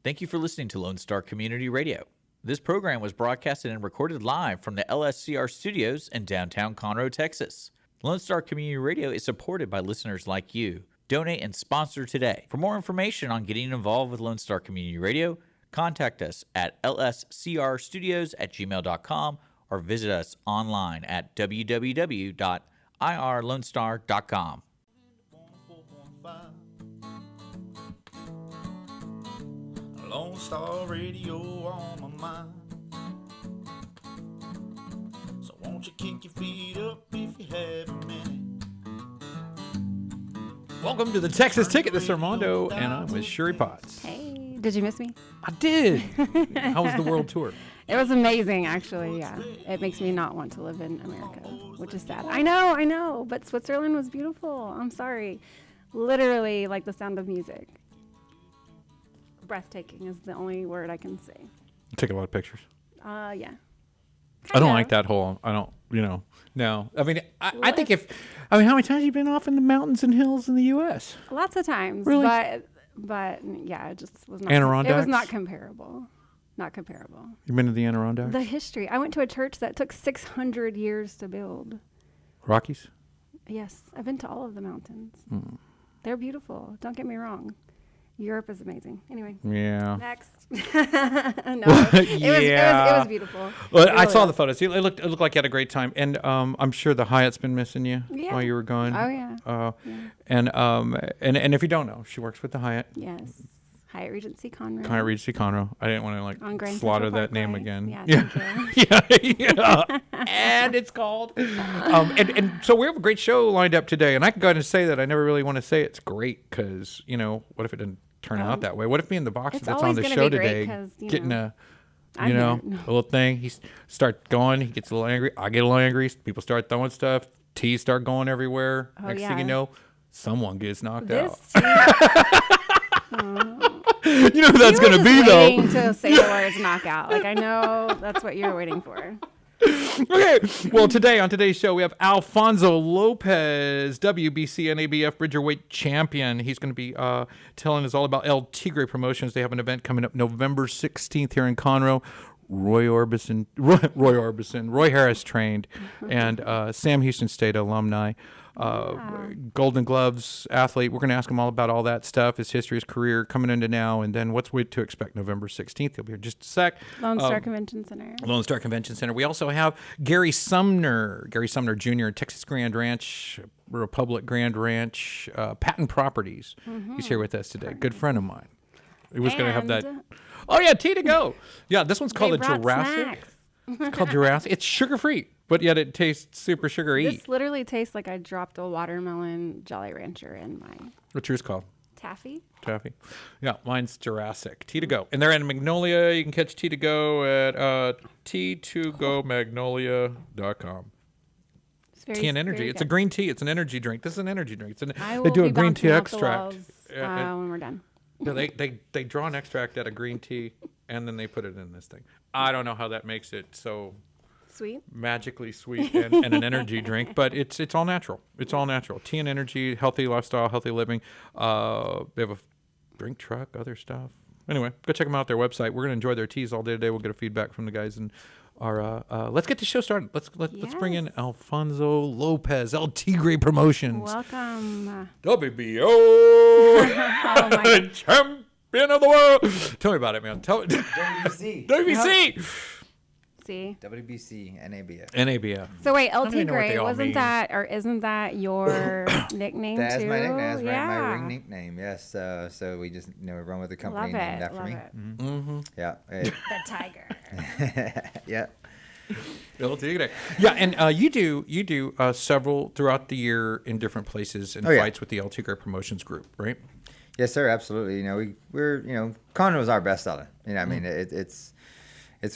Thank you for listening to Lone Star Community Radio. This program was broadcasted and recorded live from the LSCR studios in downtown Conroe, Texas. Lone Star Community Radio is supported by listeners like you. Donate and sponsor today. For more information on getting involved with Lone Star Community Radio, contact us at lscrstudios@gmail.com or visit us online at www.irlonestar.com. Lone Star Radio on my mind. So won't you kick your feet up if you have a minute? Welcome to the Texas Ticket. This is Armando, and I'm with Sherrie Potts. Hey, did you miss me? I did. How was the world tour? It was amazing, actually, yeah. It makes me not want to live in America, which is sad. I know, but Switzerland was beautiful. I'm sorry. Literally like the sound of music. Breathtaking is the only word I can say. Take a lot of pictures. Yeah. I don't like that whole, no. I mean, I think how many times have you been off in the mountains and hills in the U.S.? Lots of times. Really? But yeah, it just was not. Adirondacks? It was not comparable. Not comparable. You been to the Adirondacks? The history. I went to a church that took 600 years to build. Rockies? Yes. I've been to all of the mountains. Mm. They're beautiful. Don't get me wrong. Europe is amazing. Anyway. Yeah. Next. It was beautiful. Well, I saw the photos. It looked like you had a great time, and I'm sure the Hyatt's been missing you while you were gone. Oh yeah. And if you don't know, she works with the Hyatt. Yes. Hyatt Regency Conroe. Hyatt Regency Conroe. I didn't want to slaughter that name again. Yeah. Yeah. And it's called. And so we have a great show lined up today, and I can go ahead and say that I never really want to say it's great because what if it didn't turn out that way? What if me and the boxer that's on the show today getting a little thing? He start going. He gets a little angry. I get a little angry. People start throwing stuff. Teas start going everywhere. Next thing you know, someone gets knocked out. You know who that's going to be, though. Waiting to say the words knockout. I know that's what you're waiting for. Okay. Well, on today's show, we have Alfanso Lopez, WBC NABF Bridgerweight champion. He's going to be telling us all about El Tigre Promotions. They have an event coming up November 16th here in Conroe. Roy Harris trained, and Sam Houston State alumni. Golden Gloves athlete. We're going to ask him all about all that stuff, his history, his career coming into now, and then what's to expect November 16th. He'll be here in just a sec. Lone Star Convention Center. Lone Star Convention Center. We also have Gary Sumner Jr., Texas Grand Ranch, Republic Grand Ranch, Patent Properties. Mm-hmm. He's here with us today. Good friend of mine. He was going to have that. Oh, yeah, tea to go. Yeah, this one's called a Jurassic. It's called Jurassic. It's sugar-free. But yet it tastes super sugary. This literally tastes like I dropped a watermelon Jolly Rancher in mine. What's yours called? Taffy. Yeah, mine's Jurassic. Tea to go. And they're in Magnolia. You can catch Tea to go at tea2gomagnolia.com. TeaN'ergy. It's a green tea. It's an energy drink. This is an energy drink. They do a green tea extract. When we're done. Yeah, they draw an extract out of green tea, and then they put it in this thing. I don't know how that makes it so... sweet, magically sweet, and an energy drink, but it's all natural. It's all natural. TeaN'ergy, healthy lifestyle, healthy living. They have a drink truck, other stuff. Anyway, go check them out. Their website. We're gonna enjoy their teas all day today. We'll get a feedback from the guys, and let's get the show started. Let's bring in Alfanso Lopez, El Tigre Promotions. Welcome, WBO champion of the world. Tell me about it, man. WBC. WBC. See? WBC, NABF. NABF. So wait, El Tigre, isn't that your nickname That's too? my nickname. That's my ring nickname. Yes. So we just run with the company named after me. Mm-hmm. Mm-hmm. Yeah. The Tiger. Yeah. El Tigre. Yeah, and you do several throughout the year in different places and fights with the El Tigre Promotions group, right? Yes, sir. Absolutely. We're Conroe is our best seller. I mean, it's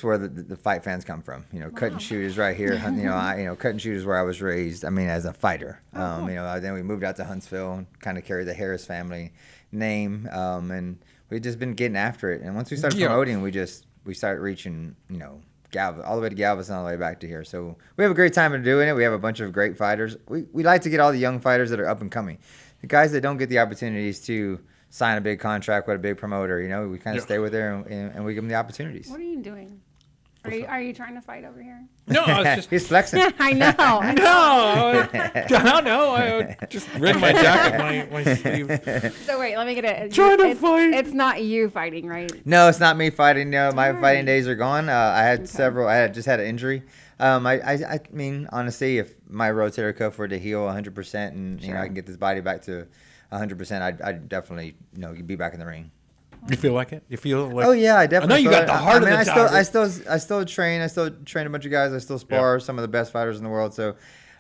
where the fight fans come from. Cut and shoot is right here. Cut and shoot is where I was raised. I mean, as a fighter. Then we moved out to Huntsville and kind of carried the Harris family name. And we've just been getting after it. And once we started promoting, we started reaching, all the way to Galveston, all the way back to here. So we have a great time in doing it. We have a bunch of great fighters. We like to get all the young fighters that are up and coming. The guys that don't get the opportunities to sign a big contract with a big promoter. You know, we kind of stay with there and we give them the opportunities. What are you doing? Are you trying to fight over here? No, I was just He's flexing. I know. no. I just read my jacket, my sleeve. So wait, let me get it. Trying to fight. It's not you fighting, right? No, it's not me fighting. No, my Darn. fighting days are gone. I had several. I had just had an injury. I mean, honestly, if my rotator cuff were to heal 100% and you know I can get this body back to 100%, I'd definitely be back in the ring. You feel like it? You feel like? Oh yeah, I definitely. I know you feel got it. the heart of the I tiger. still train. I still train a bunch of guys. I still spar some of the best fighters in the world. So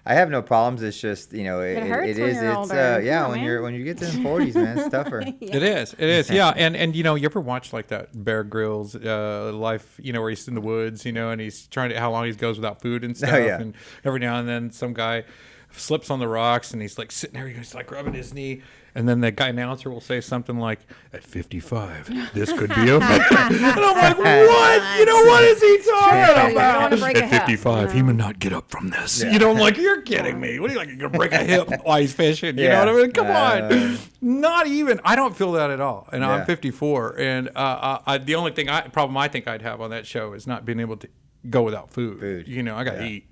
I have no problems. It's just it hurts is when you're it's older. yeah Come on, when you get to the 40s, man, it's tougher. It is, yeah. And you ever watch like that Bear Grylls life, where he's in the woods, and he's trying to how long he goes without food and stuff, and every now and then some guy slips on the rocks and he's like sitting there, he's like rubbing his knee, and then the guy announcer will say something like, "At 55, this could be a fight." And I'm like, what? What is he talking about? At 55, he may not get up from this. I'm like, you're kidding me. What are you like? You're gonna break a hip while he's fishing? You know what I mean? Come on. Not even. I don't feel that at all. And I'm 54. And the only problem I think I'd have on that show is not being able to go without food. I gotta eat.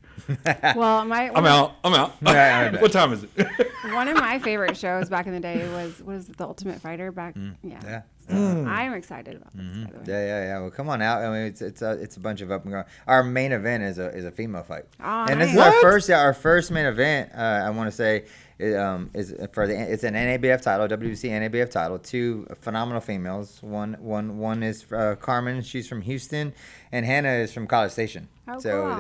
Well, I'm out. What time is it? one of my favorite shows back in the day was The Ultimate Fighter back. I'm excited about this. By the way. Yeah. Well, come on out. I mean, it's a bunch of up and going. Our main event is a female fight, Oh, and this is nice. our first main event. I want to say is it's an NABF title, WBC NABF title. Two phenomenal females. One is Carmen. She's from Houston, and Hannah is from College Station. Oh, So cool.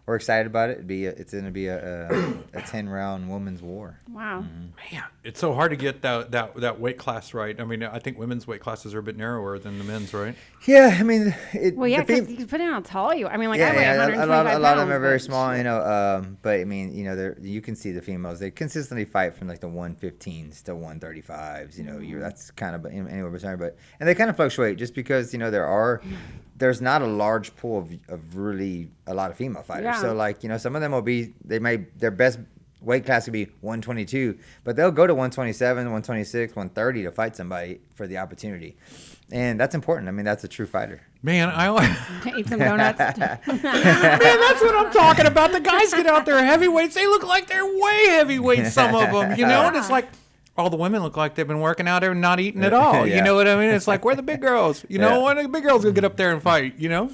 we're excited about it. It's going to be a 10-round women's war. Wow. Man, it's so hard to get that weight class right. I mean, I think women's weight classes are a bit narrower than the men's, right? Yeah, I mean, Well, yeah, because you can put in how tall you. I mean, like I weigh a 125 lot of them are pounds, very but small, but I mean, you can see the females. They consistently fight from like the 115s to 135s. That's kind of anywhere between, and they kind of fluctuate just because there's not a large pool of really a lot of female fighters. Yeah. So some of them their best weight class could be 122, but they'll go to 127, 126, 130 to fight somebody for the opportunity. And that's important. I mean, that's a true fighter. Man, eat some donuts. Man, that's what I'm talking about. The guys get out there heavyweights. They look like they're way heavyweights, some of them, and it's like all the women look like they've been working out and not eating at all. You know what I mean? It's like, where are the big girls? When are the big girls gonna get up there and fight? Even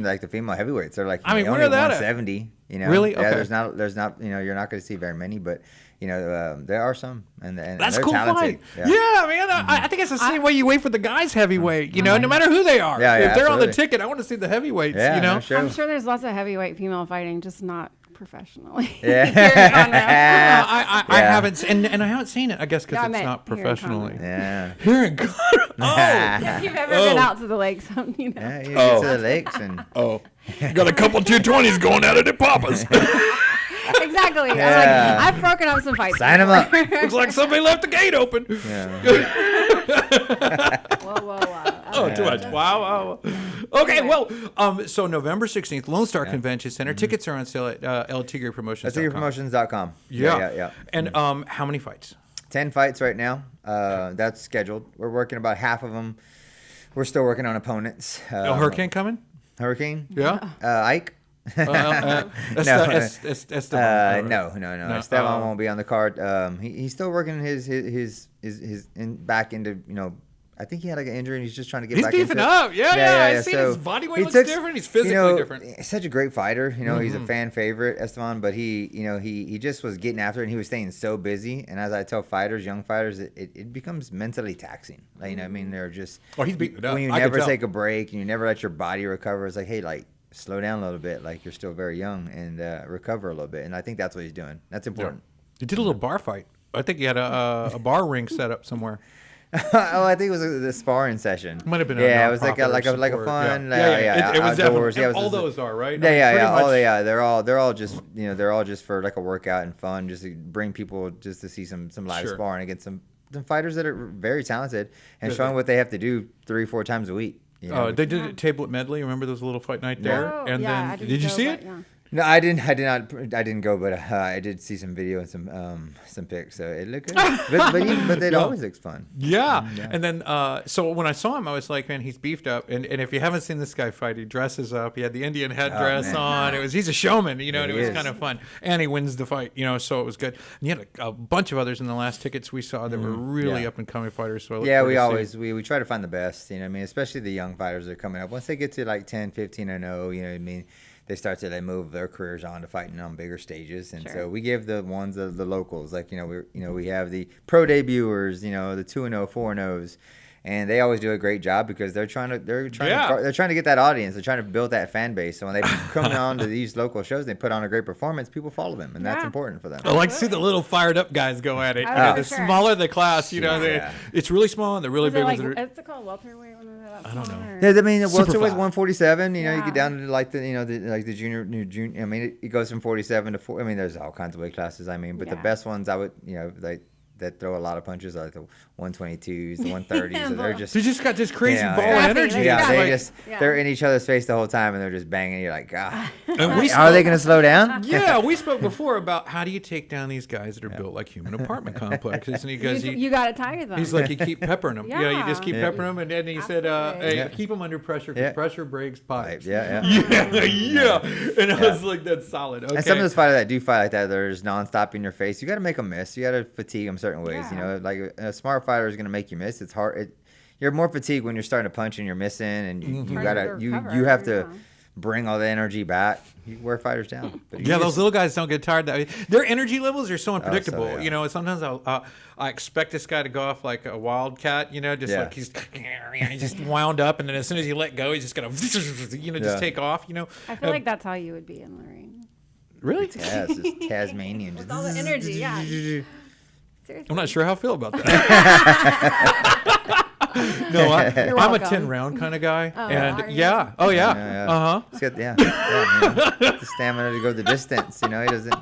like the female heavyweights, they're like where only are that 170. Really? Yeah, Okay. there's not you're not going to see very many, but there are some, and That's they're cool talented. fight. Yeah, man. I think it's the same way you wait for the guys heavyweight. No matter who they are. Yeah, if they're on the absolutely. ticket, I want to see the heavyweights. Yeah, no, sure. I'm sure there's lots of heavyweight female fighting, just not professionally. Yeah. Here in Conroe. I haven't, and I haven't seen it. I guess because No, I it's meant not here in professionally. Yeah. Here in Conroe. If you've ever been out to the lakes, you know. Yeah, you get to the lakes and Got a couple 220s going at it at Papa's. Exactly. Yeah. I'm like, I've broken up some fights. sign them up. Looks like somebody left the gate open. Yeah. Whoa. Oh, too much. Wow. Okay, well, so November 16th, Lone Star Convention Center. Tickets are on sale at Tigre Promotions. That's TigrePromotions.com. Yeah. And how many fights? 10 fights right now. That's scheduled. We're working about half of them. We're still working on opponents. Hurricane coming? Hurricane? Yeah. Ike? No. Esteban won't be on the card. He's still working his back into I think he had like an injury and he's just trying to get back into it. He's beefing up. Yeah. I see his body weight looks different. He's physically different. He's such a great fighter. He's a fan favorite, Esteban, but he just was getting after it and he was staying so busy. And as I tell young fighters, it becomes mentally taxing. Like, I mean, they're just he's beating it up. When you never take a break and you never let your body recover, it's like, hey, like, slow down a little bit. Like, you're still very young and recover a little bit. And I think that's what he's doing. That's important. Yeah. He did a little bar fight. I think he had a bar ring set up somewhere. I think it was the sparring session. Might have been. It was like a fun. It was outdoors. definitely. All those are right. They're all just they're all just for like a workout and fun, just to bring people just to see some live sparring against some fighters that are very talented and showing what they have to do 3-4 times a week. They did a table at Medley. Remember there was a little fight night there? Oh, and yeah, then did you see it? Yeah. No, I didn't. I did not. I didn't go, but I did see some video and some pics. So it looked good. but it always looks fun. Yeah. And then, so when I saw him, I was like, man, he's beefed up. And if you haven't seen this guy fight, he dresses up. He had the Indian headdress man. on. He's a showman, you know, and it He was is. kind of fun. And he wins the fight, you know, so it was good. And you had a bunch of others in the last tickets we saw that were really Yeah. up and coming fighters. So I look Yeah, forward we to always seeing- we try to find the best. You know what I mean? Especially the young fighters that are coming up. Once they get to like 10, 15, and 0, you know what I mean? They move their careers on to fighting on bigger stages, and so we give the ones the locals, like we have the pro debuters, the 2-0, 4-0s, and they always do a great job because they're trying to get that audience, they're trying to build that fan base. So when they come on to these local shows, they put on a great performance, people follow them, and that's important for them. I like to see the little fired up guys go at it. Oh, You know, for the sure. smaller the class, Yeah. it's really small and the really Is big it like, ones. what's it called? Welterweight? I don't know. Yeah, I mean, the welterweight was Superfly. 147. You Yeah. get down to like the junior. I mean, it goes from 47 to 4. I mean, there's all kinds of weight classes. I mean, but the Yeah. best ones I would, like that throw a lot of punches are like the 122s, the 130s. So they're just They just got this crazy Yeah, ball yeah. of energy. yeah, It's they like- just they're in each other's face the whole time and they're just banging. You're like, God, and we are they going to slow down? Yeah, we spoke before about how do you take down these guys that are built like human apartment complexes, and he goes, You got to tire them. he's like, you keep peppering them. Yeah, you just keep Yeah. peppering them, and then he said, Absolutely. hey, Yeah. keep them under pressure because Yeah. pressure breaks pipes. Yeah. yeah. And I was like, that's solid. Okay. And some of those fighters that do fight like that, they're just nonstop in your face. You got to make them miss. You got to fatigue them certain ways. Yeah. Like a smart fighter is going to make you miss. It's hard. You're more fatigued when you're starting to punch and you're missing, and you Harder gotta to you recover, have to yeah. bring all the energy back. You wear fighters down. But you Yeah, just- those little guys don't get tired. Their energy levels are so unpredictable. yeah. You know, sometimes I expect this guy to go off like a wildcat. You know, just Yeah. like he's just wound up, and then as soon as you let go, he's just gonna just Yeah. take off. You know, I feel like that's how you would be in the ring. really. Taz is Tasmanian. With all the energy, yeah. Seriously. I'm not sure how I feel about that. No, I'm a welcome. 10-round kind of guy, and are you? yeah, oh yeah, Yeah. uh huh. He's got the stamina to go the distance. He doesn't.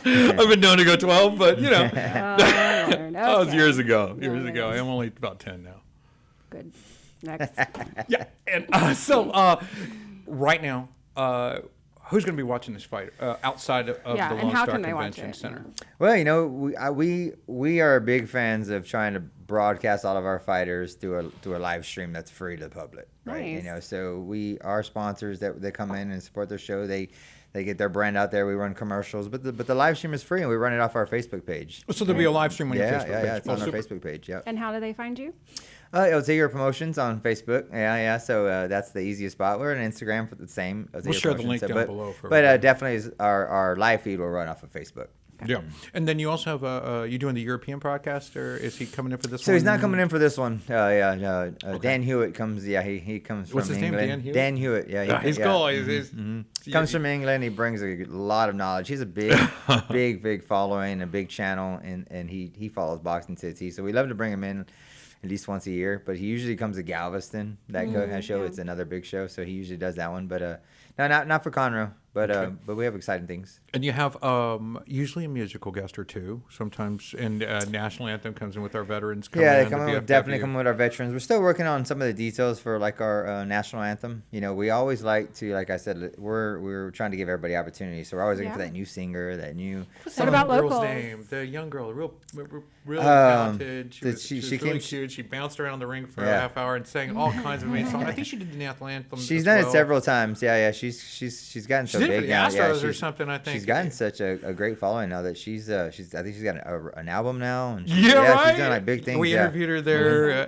I've been known to go 12, but you know, Oh, Lord. that was Okay. years ago. No, Years it ago. is. I'm only about 10 now. Good. Next. Yeah, and right now, who's going to be watching this fight outside of Yeah, the and Lone how Star can they watch Convention it? Center? Well, we are big fans of trying to broadcast all of our fighters through a live stream that's free to the public, right? Nice. So our sponsors that they come in and support their show, they get their brand out there. We run commercials, but the live stream is free, and we run it off our Facebook page. So there'll be a live stream on your Yeah, Facebook yeah, page. yeah. It's on our super. Facebook page. Yeah. And how do they find you? Tigre Promotions on Facebook. Yeah. So that's the easiest spot. We're on Instagram for the same. We'll share the link down but, below for But everybody. definitely our live feed will run off of Facebook. Yeah, and then you also have you doing the European podcast, or is he coming in for this So one? he's not coming in for this one. Dan Hewitt comes. Yeah, he comes What's from his name, England. Dan Hewitt? Dan Hewitt. Yeah, He's cool. He's Comes from England. He brings a lot of knowledge. He's a big following, a big channel, and he follows boxing to the T. So we love to bring him in at least once a year. But he usually comes to Galveston. That show. yeah. It's another big show, so he usually does that one. But no, not for Conroe. But we have exciting things. And you have usually a musical guest or two. Sometimes, and national anthem comes in with our veterans. Yeah, they in, come the in definitely VFW. come in with our veterans. We're still working on some of the details for like our national anthem. We always like to, like I said, we're trying to give everybody opportunities. So we're always looking for Yeah. that new singer, that new. What about the girl's locals? name? The young girl, really talented. She was she really came- cute. She bounced around the ring for a Yeah. half hour and sang all kinds of amazing songs. I think she did the national anthem. She's as done well. it several times. Yeah. She's gotten so She did it big for the now. Astros Yeah, or something, I think. She's gotten such a great following now that she's I think she's got an album now. And Yeah, right. She's doing like big things. We yeah. interviewed her there.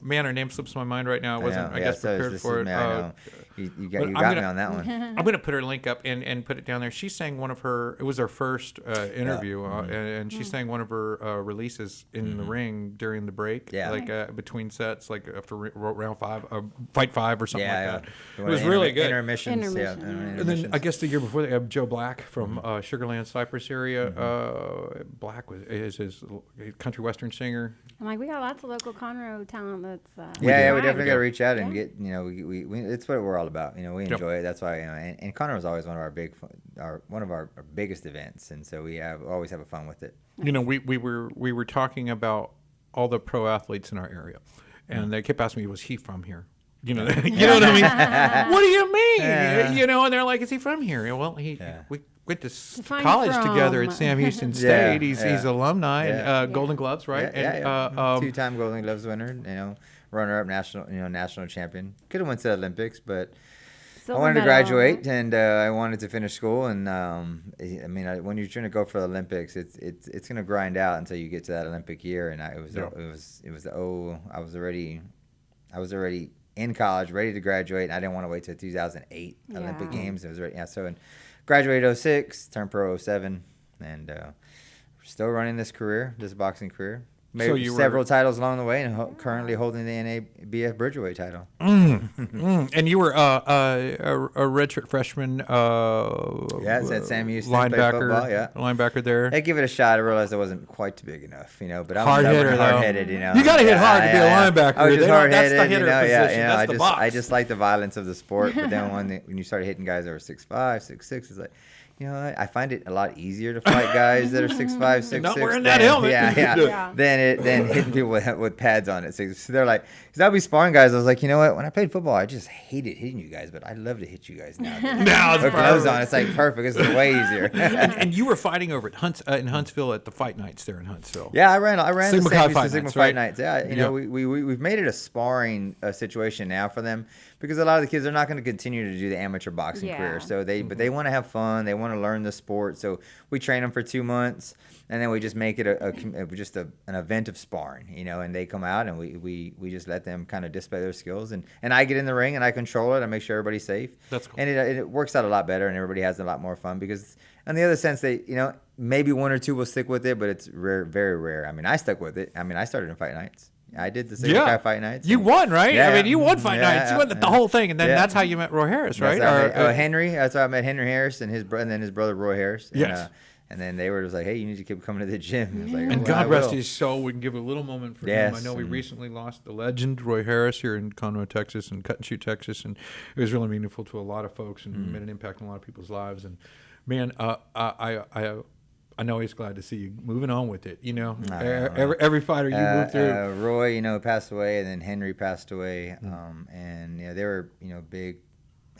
Man, her name slips my mind right now. I wasn't, I guess, so prepared for it. I know. You but got I'm me gonna- on that one. I'm going to put her link up and put it down there. She sang one of her, it was her first interview, and she sang one of her releases in the ring during the break, Yeah. like between sets, like after round 5, fight 5 or something Yeah, like that. yeah. It was really good. Intermissions. Intermission, Yeah. yeah. And then intermissions. I guess the year before they have Joe Black from Sugarland, Cypress area. Black is his country western singer. I'm like, we got lots of local Conroe talent that's. Yeah, we fine. definitely got to reach out and Yeah. get, we it's what we're all about. We enjoy it. That's why, and Conroe is always one of our biggest events, and so we always have fun with it. You know, we were talking about all the pro athletes in our area, and they kept asking me, "Was he from here?" You know, you know what I mean? What do you mean? Yeah. You know, and they're like, is he from here? Well, we went to Define college from. together at Sam Houston Yeah, State. He's yeah. alumni, Yeah. and Golden Gloves, right? Yeah, And, 2-time Golden Gloves winner. Runner-up national champion. Could have went to the Olympics, but Silver I wanted to medal. graduate and I wanted to finish school. And when you're trying to go for the Olympics, it's gonna grind out until you get to that Olympic year. And I was already in college, ready to graduate. And I didn't want to wait till 2008 Olympic Games. It was ready. Yeah, so graduated 06, turned pro 07, and still running this boxing career. Made several titles along the way, and currently holding the NABF Bridgerweight title. And you were a redshirt freshman. It's at Sam Houston. Played football, linebacker there. I give it a shot. I realized I wasn't quite big enough, but I was Hard hitter, hard-headed. You got to hit hard to be a linebacker. I was just hard-headed. That's the hitter position. That's the box. I just like the violence of the sport. But then when you started hitting guys that were 6'5", 6'6", it's like, I find it a lot easier to fight guys that are 6'5", 6'6". Not wearing that helmet. Yeah. Than hitting people with pads on it. So they're like, because I'll be sparring guys. I was like, you know what? When I played football, I just hated hitting you guys, but I love to hit you guys now. Now it's with gloves on, it's like perfect. It's way easier. and you were fighting over at in Huntsville at the fight nights there in Huntsville. Yeah, I ran Sigma the Chi Sigma fight Sigma nights, fight right? nights. Yeah, we've made it a sparring situation now for them because a lot of the kids are not going to continue to do the amateur boxing career. So but they want to have fun. They want to learn the sport. So we train them for 2 months, and then we just make it an event of sparring, and they come out and we just let them kind of display their skills, and I get in the ring and I control it. I make sure everybody's safe. That's cool. And it works out a lot better, and everybody has a lot more fun because in the other sense, maybe one or two will stick with it, but it's rare, very rare. I mean, I stuck with it. I mean, I started in fight nights. I did the Sigma Chi fight nights. You won, right? Yeah. I mean, you won fight nights. You won the whole thing, and then that's how you met Roy Harris, right? Henry. That's how I met Henry Harris and his brother Roy Harris. Yes. And then they were just like, hey, you need to keep coming to the gym. I was like, And well, God I rest will. his soul. We can give a little moment for him. Yes. I know we recently lost the legend, Roy Harris, here in Conroe, Texas, and Cut and Shoot, Texas. And it was really meaningful to a lot of folks and made an impact on a lot of people's lives. And, man, I know he's glad to see you moving on with it. Every fighter you move through. Roy, passed away, and then Henry passed away. And they were,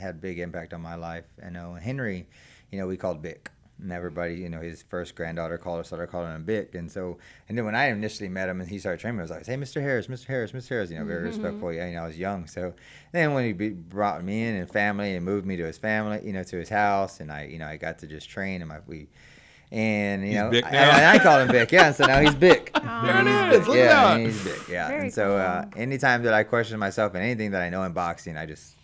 had big impact on my life. And Henry, we called Bick. And everybody, his first granddaughter started calling him Bick. And then when I initially met him and he started training me, I was like, hey, Mr. Harris, Mr. Harris, Mr. Harris, very respectful. I was young. So then when he brought me in and family and moved me to his family, to his house, and I got to just train him. And Bick now. I call him Bick, and so now he's Bick. There it is. Look at that. He's Bick, Very and so cool. anytime that I question myself and anything that I know in boxing, I just,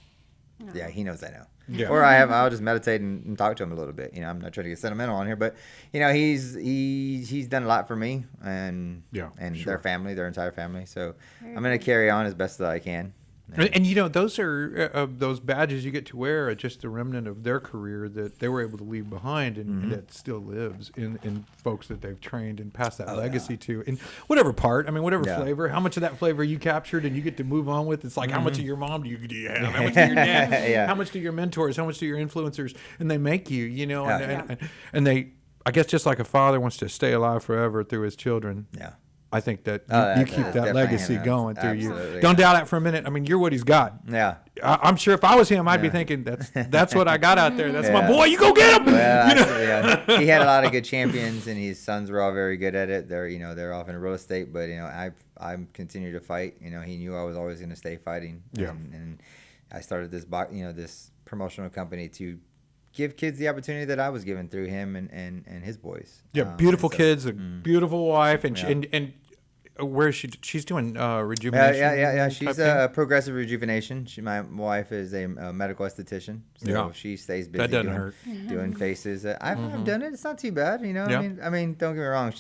he knows I know. Yeah. Or I'll just meditate and talk to him a little bit. I'm not trying to get sentimental on here, but he's done a lot for me and their family, their entire family. So I'm gonna carry on as best that I can. And those are those badges you get to wear are just a remnant of their career that they were able to leave behind, and that still lives in folks that they've trained and passed that legacy to in whatever part. I mean, whatever flavor. How much of that flavor you captured and you get to move on with. It's like how much of your mom do you have? How much do your dad? How much do your mentors? How much do your influencers? And they make you. And they. I guess just like a father wants to stay alive forever through his children. Yeah. I think that you keep that definitely legacy him. going through Absolutely, you. Don't doubt it for a minute. I mean, you're what he's got. Yeah. I'm sure if I was him, I'd be thinking that's what I got out there. That's my boy. You go get him. Well, he had a lot of good champions, and his sons were all very good at it. They're off in real estate, but I continue to fight. He knew I was always going to stay fighting. Yeah. And I started this promotional company to give kids the opportunity that I was given through him and his boys. Yeah, beautiful kids, a beautiful wife, and where is she? She's doing rejuvenation. Yeah. type She's thing? progressive rejuvenation. My wife is a medical esthetician, so she stays busy. That doesn't hurt. Doing faces. I've done it. It's not too bad. Yeah. I mean, don't get me wrong.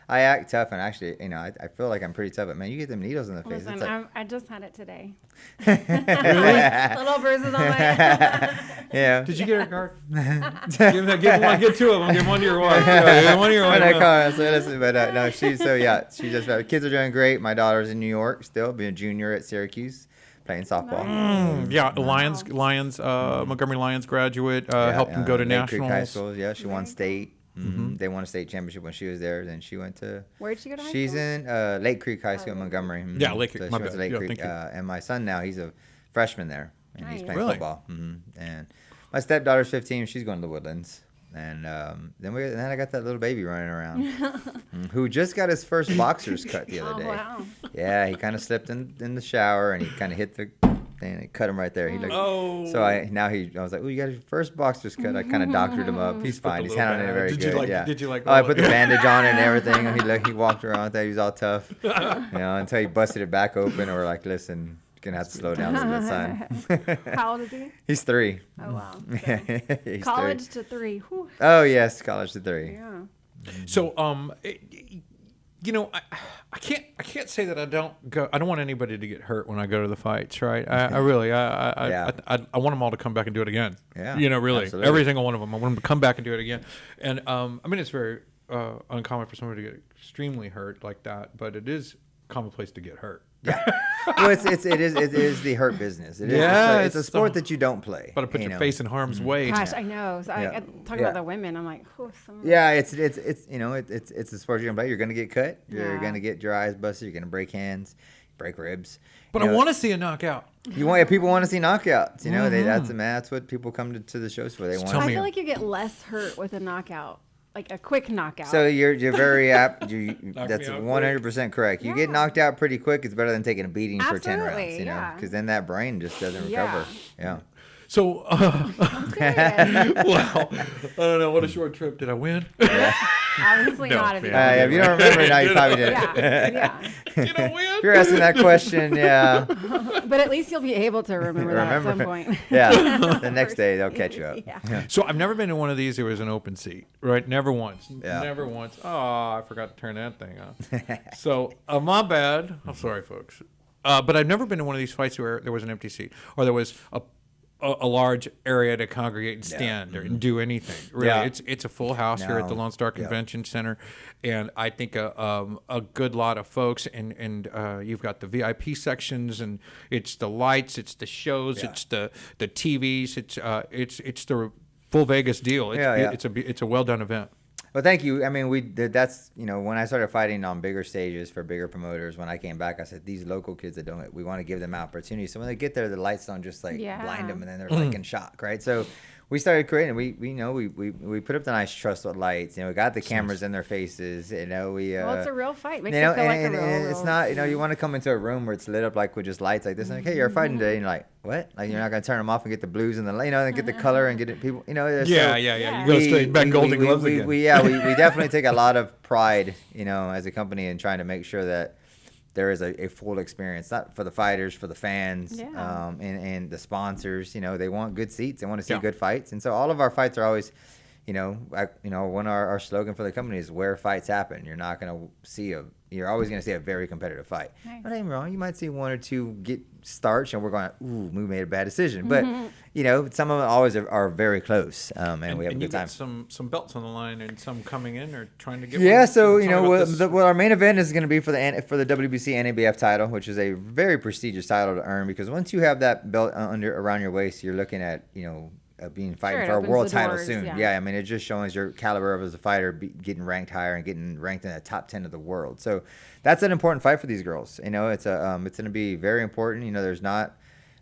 I act tough, and actually, I feel like I'm pretty tough. But man, you get them needles in the face. Listen, It's like, I just had it today. Really? Little bruises on my Yeah. Did you get her card? Give two of them. Give one to your wife. Give one to your When I wife. call her, so listen, but no, she just kids are doing great. My daughter's in New York still, being a junior at Syracuse, playing softball. Yeah, Lions, Montgomery Lions graduate. Helped him go to Lake Creek High nationals. School. Yeah, she won state. They won a state championship when she was there. Then she went to. Where'd she go to high She's school? in Lake Creek High School in Montgomery. Yeah, Lake Creek. So My she went to bad. Lake Yeah, Creek. thank you. And my son now, he's a freshman there, and he's Nice. playing Really? football. And my stepdaughter's 15; she's going to the Woodlands. And then I got that little baby running around, who just got his first boxers cut the other Oh day. wow. Yeah, he kind of slipped in the shower and he kind of hit the thing and it cut him right there. He looked, Oh. So I was like, oh, you got your first boxer's cut. I kind of doctored him up. He's fine. He's little handling it very bandage. good. Did you like Oh, I roll put it? the bandage on it and everything. He walked around with that. He was all tough, until he busted it back open. Or like, listen, you're gonna have to slow down a little bit, son. How old is he? He's 3. Oh wow. He's College 3. to 3. Whew. Oh yes, college to 3. Yeah. So, I can't say that I don't go. I don't want anybody to get hurt when I go to the fights, right? I really, Yeah. I want them all to come back and do it again. Yeah, Really, absolutely. every single one of them. I want them to come back and do it again. And it's very uncommon for somebody to get extremely hurt like that, but it is commonplace to get hurt. Well, it is the hurt business. It is. Yeah, It's a it's sport the- that you don't play. But to put your face in harm's way. Gosh, I know. So I talk Yeah. about the women. I'm like, whew, some Yeah, it's a sport you're gonna play. You're gonna get cut. You're Yeah. gonna get your eyes busted. You're gonna break hands, break ribs. But You I know, want to see a knockout. people want to see knockouts. That's what people come to the shows for. They want. tell I me- feel like you get less hurt with a knockout, like a quick knockout. So you're very apt. That's me out 100% correct. You get Yeah. knocked out pretty quick. It's better than taking a beating for 10 rounds. Absolutely, yeah. Because then that brain just doesn't Yeah. recover. Yeah. So, Serious. wow, I don't know. What a short trip. Did I win? Obviously No, not. If you yeah. don't If you don't remember now, you probably did. yeah. Did I win? If you're asking that question, yeah. But at least you'll be able to remember that at some Remember. point. Yeah. The next day they'll catch you up. Yeah. So I've never been to one of these. There was an open seat, right? Never once. Yeah. Never once. Oh, I forgot to turn that thing on. So my bad. I'm sorry, folks. But I've never been to one of these fights where there was an empty seat or there was a large area to congregate and stand or and do anything. Really, Yeah. it's a full house here at the No. Lone Star Yeah. Convention Center, and I think a good lot of folks. And you've got the VIP sections, and it's the lights, it's the shows, Yeah. it's the TVs, it's the full Vegas deal. It's a well done event. Well, thank you. I mean, that's when I started fighting on bigger stages for bigger promoters. When I came back, I said these local kids we want to give them opportunities. So when they get there, the lights don't just blind them, and then they're like in shock, right? So we started creating. We put up the nice truss lights. We got the cameras in their faces. Well, it's a real fight. Makes You know, you feel like and a real. it's not, you want to come into a room where it's lit up like with just lights like this. And like, hey, you're fighting today. And you're like, what? Like, you're not going to turn them off and get the blues and and get the color and get it, people, Yeah. so You go straight back Golden Gloves again. we definitely take a lot of pride, as a company in trying to make sure that there is a full experience, not for the fighters, for the fans, Yeah. and the sponsors. They want good seats. They want to see Yeah. good fights. And so all of our fights are always, one of our slogan for the company is where fights happen. You're not going to see you're always going to see a very competitive fight. Nice. Not even wrong. You might see one or two get starched and we're going, ooh, we made a bad decision. But, some of them always are very close. And we have a you good time. got some belts on the line and some coming in or trying to get Yeah, one. so Tell me about this. what our main event is going to be for the WBC NABF title, which is a very prestigious title to earn because once you have that belt around your waist, you're looking at being fighting Sure, it for a opens world the title doors, soon. yeah. I mean it just shows your caliber as a fighter, getting ranked higher and getting ranked in the top 10 of the world. So that's an important fight for these girls. It's it's going to be very important. There's not.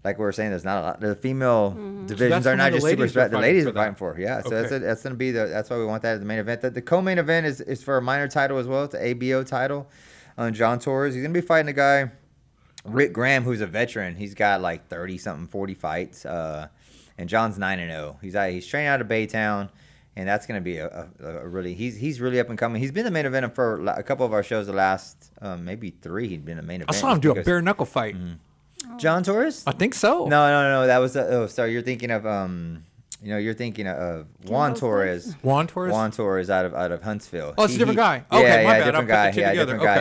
Like we were saying, there's not a lot. The female divisions that's are the not one just the super ladies are spread. The fighting ladies for are fighting that. for. Yeah, so Okay. that's going to be that's why we want that as the main event. The co-main event is for a minor title as well. It's the ABO title on John Torres. He's going to be fighting a guy, Rick Graham, who's a veteran. He's got like 40 fights. And John's 9-0. He's training out of Baytown. And that's going to be a really he's really up and coming. He's been the main event for a couple of our shows. The last maybe 3, he'd been the main event. I saw him do a bare knuckle fight. John Torres. I think so. No. That was sorry. You're thinking of Juan Torres. Juan Torres. Juan Torres out of Huntsville. Oh, it's a different guy. Okay, yeah, my bad. different I put guy. the two Yeah, together. different guy.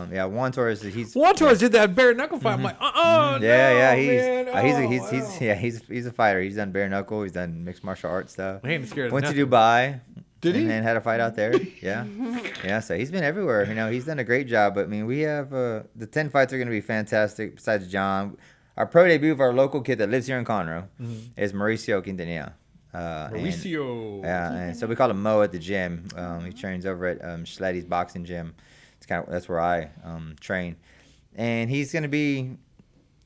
Okay. Yeah. Juan Torres. Juan Torres did that bare knuckle fight. I'm like, he's a fighter. He's done bare knuckle. He's done mixed martial arts stuff. He ain't scared of Went to nothing. Dubai. Did he? And then had a fight out there. Yeah. So he's been everywhere. He's done a great job. But I mean, we have the 10 fights are going to be fantastic. Besides John, our pro debut of our local kid that lives here in Conroe is Mauricio Quintanilla. Mauricio. And so we call him Mo at the gym. He trains over at Schletty's boxing gym. That's where I train, and he's going to be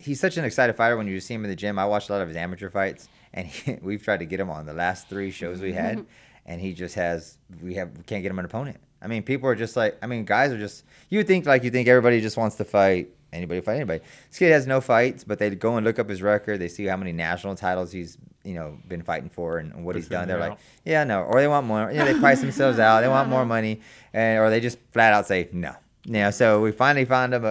he's such an excited fighter. When you see him in the gym, I watched a lot of his amateur fights, and we've tried to get him on the last 3 shows we had, and he just we can't get him an opponent. I mean, people are just like, I mean, guys are just, you think everybody just wants to fight anybody. This kid has no fights, but they go and look up his record. They see how many national titles he's, been fighting for and what he's done. They're like, yeah, no. Or they want more. They price themselves out. They want more money. Or they just flat out say no. So we finally found him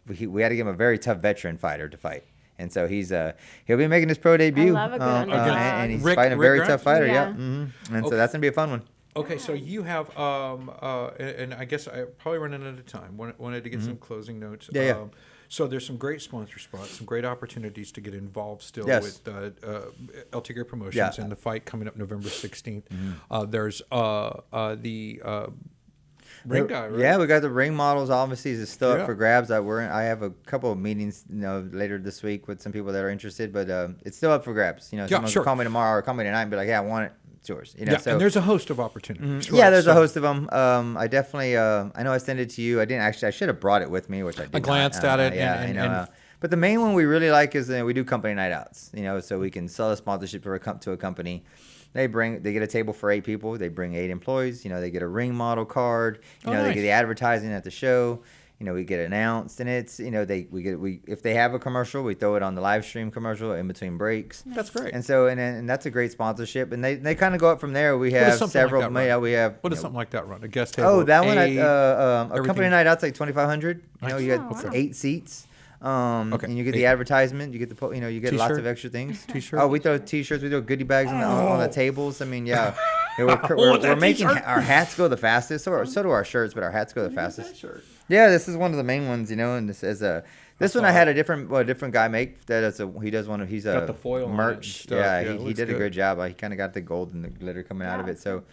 we had to give him a very tough veteran fighter to fight. And so he'll be making his pro debut. I love a good underdog. And he's Rick fighting a very Grant? tough fighter. Yeah. And so that's going to be a fun one. Okay, so you have, and I guess I probably running out of time. Wanted to get some closing notes. Yeah. So there's some great sponsor spots, some great opportunities to get involved still Yes. with El Tigre Promotions Yeah. and the fight coming up November 16th. There's the ring guy, right? Yeah, we got the ring models. Obviously, is still Yeah. up for grabs. I have a couple of meetings, later this week with some people that are interested, but it's still up for grabs. Someone sure. can call me tomorrow or call me tonight and be like, "Yeah, I want it. It's yours." Yeah, So and there's a host of opportunities. yeah, right? there's So a host of them. I definitely, I know I sent it to you. I didn't actually. I should have brought it with me, which I did. I glanced at it, Yeah, and but the main one we really like is we do company night outs. So we can sell a sponsorship to a company. They get a table for 8 people. They bring 8 employees. They get a ring model card. They nice. get the advertising at the show. We get announced, and it's if they have a commercial, we throw it on the live stream commercial in between breaks. That's great. And so and that's a great sponsorship. And they kind of go up from there. We does have something like several. that run? Yeah, we have. What does something like that run? A guest table? Oh, that one at A a everything. company night out's like 2,500. Nice. You Oh, get wow. 8 seats. Okay. And you get 8. the advertisement. You get you get lots T-shirt? of extra things. T-shirt? Oh, we throw T-shirts. We throw goodie bags on the tables. I mean, yeah. We're that making T-shirt? our hats go the fastest. So do our shirts, but our hats go the fastest. Yeah, this is one of the main ones, and this is this one I had a different guy make. He does one of he's Got the foil on it and merch. stuff. Yeah, Yeah, it he looks did a good. good job. He kind of got the gold and the glitter coming out of it. So.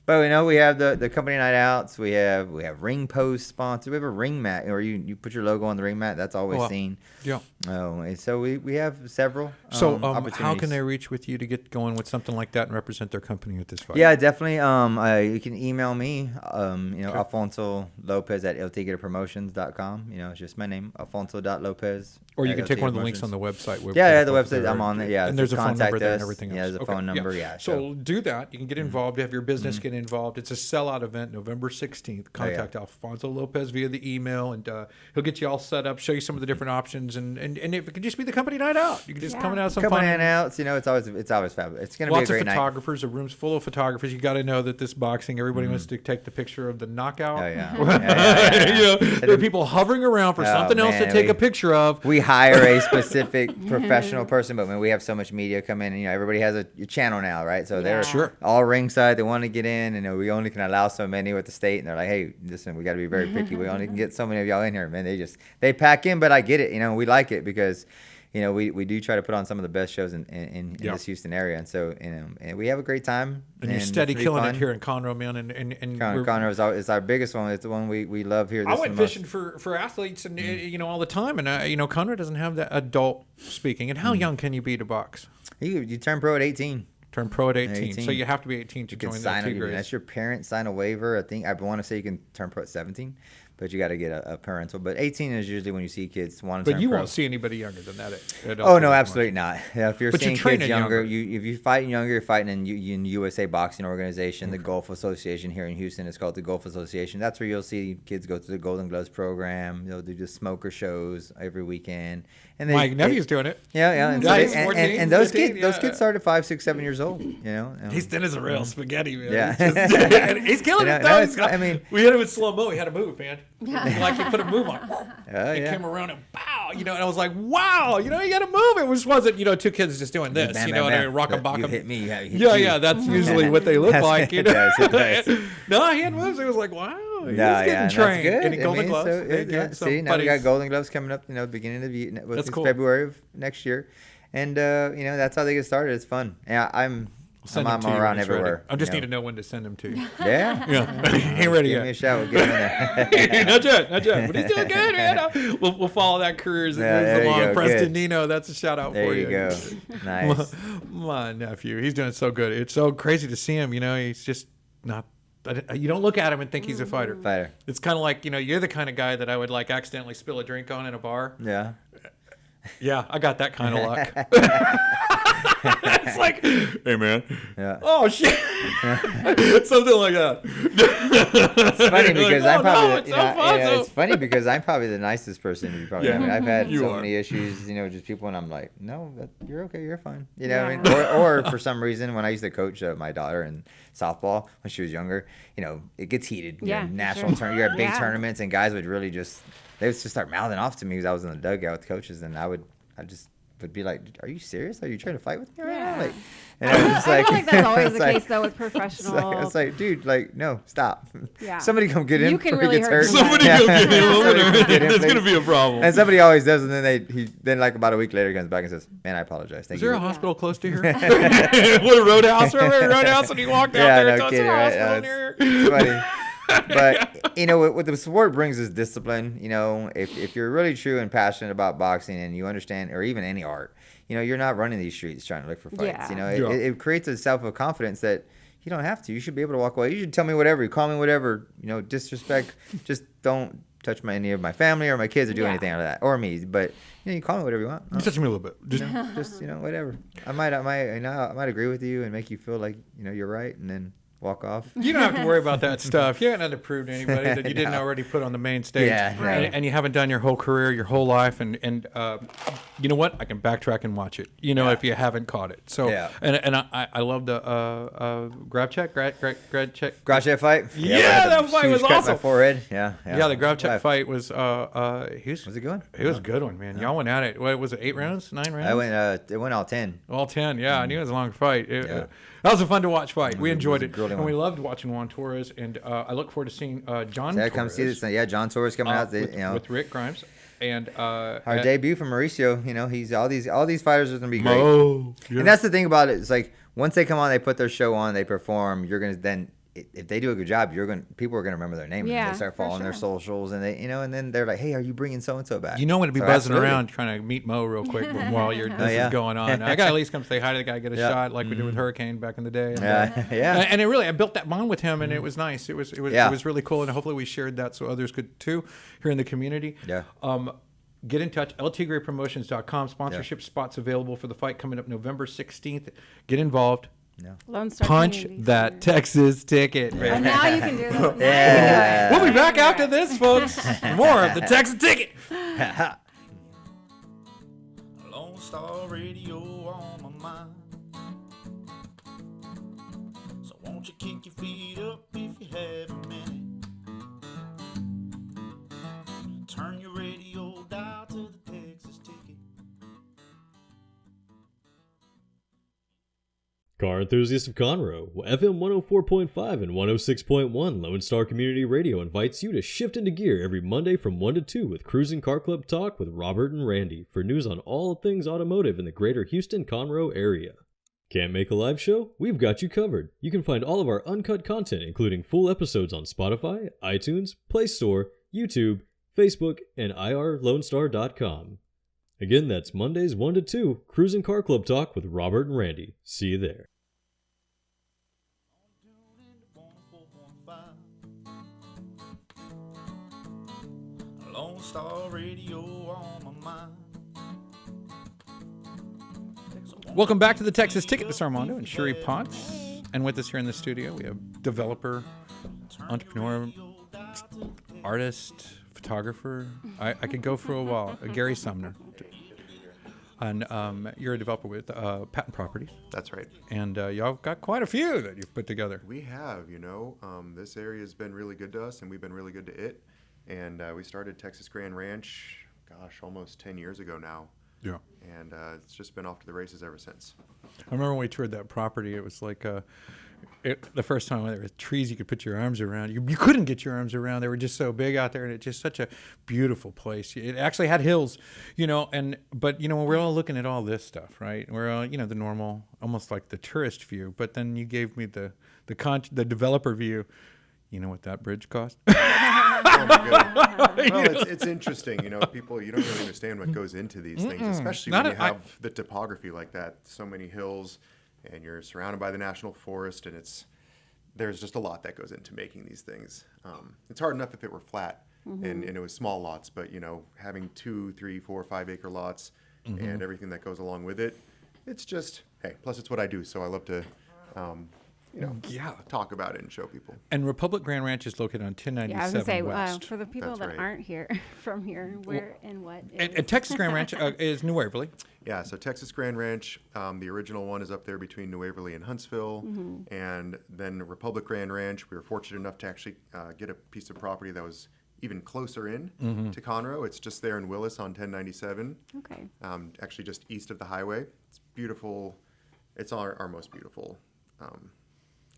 But we have the company night outs. We have ring post sponsors. We have a ring mat, or you put your logo on the ring mat. That's always wow. seen. Yeah. And so we have several. So how opportunities. can they reach with you to get going with something like that and represent their company at this fight? Yeah, definitely. You can email me. Alfonso Lopez at eltigrepromotions.com. It's just my name, Alfonso.Lopez. Or you at can take one of the El links Tigre on the website. Where Yeah, we'll the post website. there. I'm on there. Yeah, and there's a phone contact number there and us. everything else. Yeah, there's a phone number. Yeah. So do that. You can get involved. You have your business get involved. It's a sellout event, November 16th. Contact Alfonso Lopez via the email, and he'll get you all set up, show you some of the different options, and if it could just be the company night out, you can just come and have some Company fun. night outs. It's always fabulous. It's gonna Lots be a of great night. photographers. A room's full of photographers. You got to know that this boxing, everybody wants to take the picture of the knockout. Oh yeah. You know, there are people hovering around for something else to man, take a picture of. We hire a specific professional person, but when we have so much media come in, and everybody has a channel now, right? So they're Sure. all ringside. They want to get in, and we only can allow so many with the state. And they're like, "Hey, listen, we got to be very picky. We only can get so many of y'all in here, man." They pack in, but I get it. We like it because. We do try to put on some of the best shows in this Houston area, and so and we have a great time. And you're steady killing it here in Conroe, man. And Conroe is our biggest one. It's the one we love here. I went fishing for athletes, and all the time, and Conroe doesn't have that adult speaking. And how young can you be to box? You turn pro at 18. Turn pro at 18. 18. So you have to be 18 to You can join the sign Tigre. That's your parents sign a waiver. I think I want to say you can turn pro at 17, but you got to get a parental. But 18 is usually when you see kids want to turn But you pro. won't see anybody younger than that. Oh no, absolutely not. Yeah, if you're But you're seeing training kids younger, younger. if you fight younger, you're fighting in USA Boxing Organization, the Gulf Association here in Houston. It's called the Gulf Association. That's where you'll see kids go through the Golden Gloves program. They'll do the smoker shows every weekend. And My nephew's doing it. Yeah. And, Yeah, so he's they- 14, and those 15, kids, those yeah. kids start at 5, 6, 7 years old. He's thin as a real spaghetti, man. Yeah. And he's killing it, No, though. I mean, we hit him in slow mo. He had to move, man. Like he put a move on. Oh, It yeah. came around and pow, and I was like, wow, you got to move. It wasn't, 2 kids just doing this, Bam, and bam, bam. rock a You baka. hit me. I hit Yeah, you. yeah, that's usually what they look like. It does. No, he had moves. It was like, wow, he's Yeah, getting that's trained. good. And he Golden Gloves. So, They yeah, get some see, now we got buddies. Golden Gloves coming up, beginning of That's cool. February of next year. And, that's how they get started. It's fun. Yeah, I'm Send him to you when around he's ready. everywhere. I just need to know when to send him to you. Yeah? Yeah, he ain't ready Give me a yet. shout. We'll get him in there. Not yet. But he's doing good, man. We'll follow that career as it Yeah, there moves you along. go. Preston Good. Nino, that's a shout out There for you go. Nice. My nephew, he's doing so good. It's so crazy to see him. He's just not. You don't look at him and think he's a fighter. Fighter. It's kind of like you're the kind of guy that I would accidentally spill a drink on in a bar. Yeah. Yeah, I got that kind of luck. It's like, hey man, Yeah. oh shit, something like that. It's funny because Like, I'm oh, probably no, the, it's you know, yeah, Alfonso. it's funny because I'm probably the nicest person you probably. Yeah. I mean, I've had You so are. many issues, just people, and I'm like, no, you're okay, you're fine. You know what I Yeah. mean? Or for some reason, when I used to coach my daughter in softball when she was younger, it gets heated. Yeah, You're for national sure. you're at big Yeah. tournaments, and guys would really they would just start mouthing off to me because I was in the dugout with coaches, and I just would be like, "Are you serious? Are you trying to fight with me right now?" Yeah. Like, and I was just I feel like that's always it's the like- case though with professional. It's like, dude, like, no, stop. Yeah. Somebody come get him You can before he really gets hurt hurt. Somebody Yeah. go get him over Somebody there. come get him, It's gonna please. be a problem. And somebody always does, and then then like about a week later he comes back and says, "Man, I apologize. Thank Is there you." a hospital close to here? What, a roadhouse? Remember a roadhouse? And he walked out Yeah, there. no and kidding, a right? hospital It's near. funny. But what the sport brings is discipline. If you're really true and passionate about boxing and you understand, or even any art, you're not running these streets trying to look for fights. Yeah. It creates a self of confidence that you don't have to. You should be able to walk away. You should tell me whatever. You call me whatever. Disrespect. Just don't touch any of my family or my kids or do Yeah. anything out of that, or me. But you call me whatever you want. You touch me a little bit. Just, Just whatever. I might agree with you and make you feel like you're right, and then walk off. you don't have to worry about that stuff. You haven't had to prove to anybody that you didn't No. already put on the main stage. Yeah, no. Right. And you haven't done your whole career, your whole life. And you know what? I can backtrack and watch it, if you haven't caught it. So, Yeah. and I love the grab check. Grab check. Gracia fight. Yeah, where I had that fight huge was cut in awesome. My forehead. Yeah. Yeah, the grab check Life. fight was he was Was it good? It was a good one, man. Y'all went at it. What was it? 8 rounds? 9 rounds? I went. It went all 10. All 10. Yeah, I knew it was a long fight. Yeah. That was a fun to watch fight. We It was enjoyed a it, grueling and we one. loved watching Juan Torres. And I look forward to seeing John. Yeah, Torres, come see this. Yeah, John Torres coming out. with Rick Grimes, and our debut from Mauricio. He's all these fighters are gonna be great. Mo. Yeah. And that's the thing about it. It's like once they come on, they put their show on, they perform. You're gonna then. If they do a good job, people are gonna remember their name. Yeah, And they start for following their sure. socials, and and then they're like, "Hey, are you bringing so and so back?" I'm going to be So buzzing absolutely. around trying to meet Mo real quick while this yeah. is going on. I got to at least come say hi to the guy, get a Yeah. shot like we did with Hurricane back in the day. And, Yeah, yeah. And it really, I built that bond with him, and it was nice. It was Yeah. it was really cool, and hopefully we shared that so others could too here in the community. Yeah. Get in touch, ltigrepromotions.com. Sponsorship spots available for the fight coming up November 16th. Get involved. Lone Star Punch Community that Center. Texas ticket. Oh, man. now you can do that. Now you can do it. Yeah. We'll be back after this, folks. More of the Texas ticket. Lone Star Radio on my mind. So won't you kick your feet up if you have a minute? Turn your radio dial to the Texas ticket. Car enthusiasts of Conroe, FM 104.5 and 106.1 Lone Star Community Radio invites you to shift into gear every Monday from 1 to 2 with Cruising Car Club Talk with Robert and Randy for news on all things automotive in the greater Houston-Conroe area. Can't make a live show? We've got you covered. You can find all of our uncut content, including full episodes on Spotify, iTunes, Play Store, YouTube, Facebook, and irlonestar.com. Again, that's Mondays 1 to 2, Cruising Car Club Talk with Robert and Randy. See you there. Lone Star Radio on my mind. Welcome back to the Texas Ticket. This is Armando and Sherrie Potts. And with us here in the studio, we have developer, entrepreneur, artist, photographer. I could go for a while. Gary Sumner. And you're a developer with Patent Properties. That's right. And y'all got quite a few that you've put together. We have, this area has been really good to us, and we've been really good to it. And we started Texas Grand Ranch, almost 10 years ago now. Yeah. And it's just been off to the races ever since. I remember when we toured that property, it was like the first time there were trees you could put your arms around. You couldn't get your arms around. They were just so big out there, and it's just such a beautiful place. It actually had hills, but when we're all looking at all this stuff, right? We're all, the normal, almost like the tourist view. But then you gave me the developer view. You know what that bridge cost? Oh my goodness. Well, it's interesting, people, you don't really understand what goes into these things, especially Not when you a- have the topography like that, so many hills, and you're surrounded by the national forest, and there's just a lot that goes into making these things. It's hard enough if it were flat and it was small lots, but having 2, 3, 4, 5 acre lots and everything that goes along with it. It's just, hey, plus it's what I do, so I love to, talk about it and show people. And Republic Grand Ranch is located on 1097 Yeah, I was gonna say, West. for the people That's that right. aren't here from here, where and what? And Texas Grand Ranch is New Waverly. Yeah, so Texas Grand Ranch, the original one is up there between New Waverly and Huntsville. And then Republic Grand Ranch, we were fortunate enough to actually get a piece of property that was even closer in to Conroe. It's just there in Willis on 1097, Okay. actually just east of the highway. It's beautiful. It's our most beautiful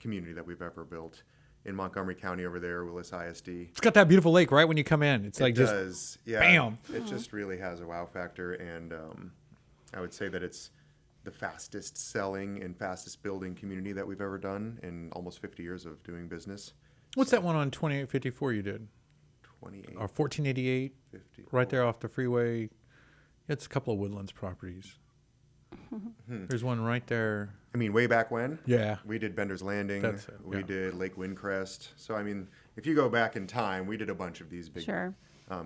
community that we've ever built in Montgomery County over there, Willis ISD. It's got that beautiful lake right when you come in. It's like It just does, yeah. bam. It just really has a wow factor, and I would say that it's the fastest selling and fastest building community that we've ever done in almost 50 years of doing business. What's that one on 2854 you did? 28, Or 1488, 50. right there off the freeway. It's a couple of Woodlands properties. There's one right there. I mean, way back when, Yeah. we did Bender's Landing. That's it, We yeah. did Lake Windcrest. So, I mean, if you go back in time, we did a bunch of these big Sure.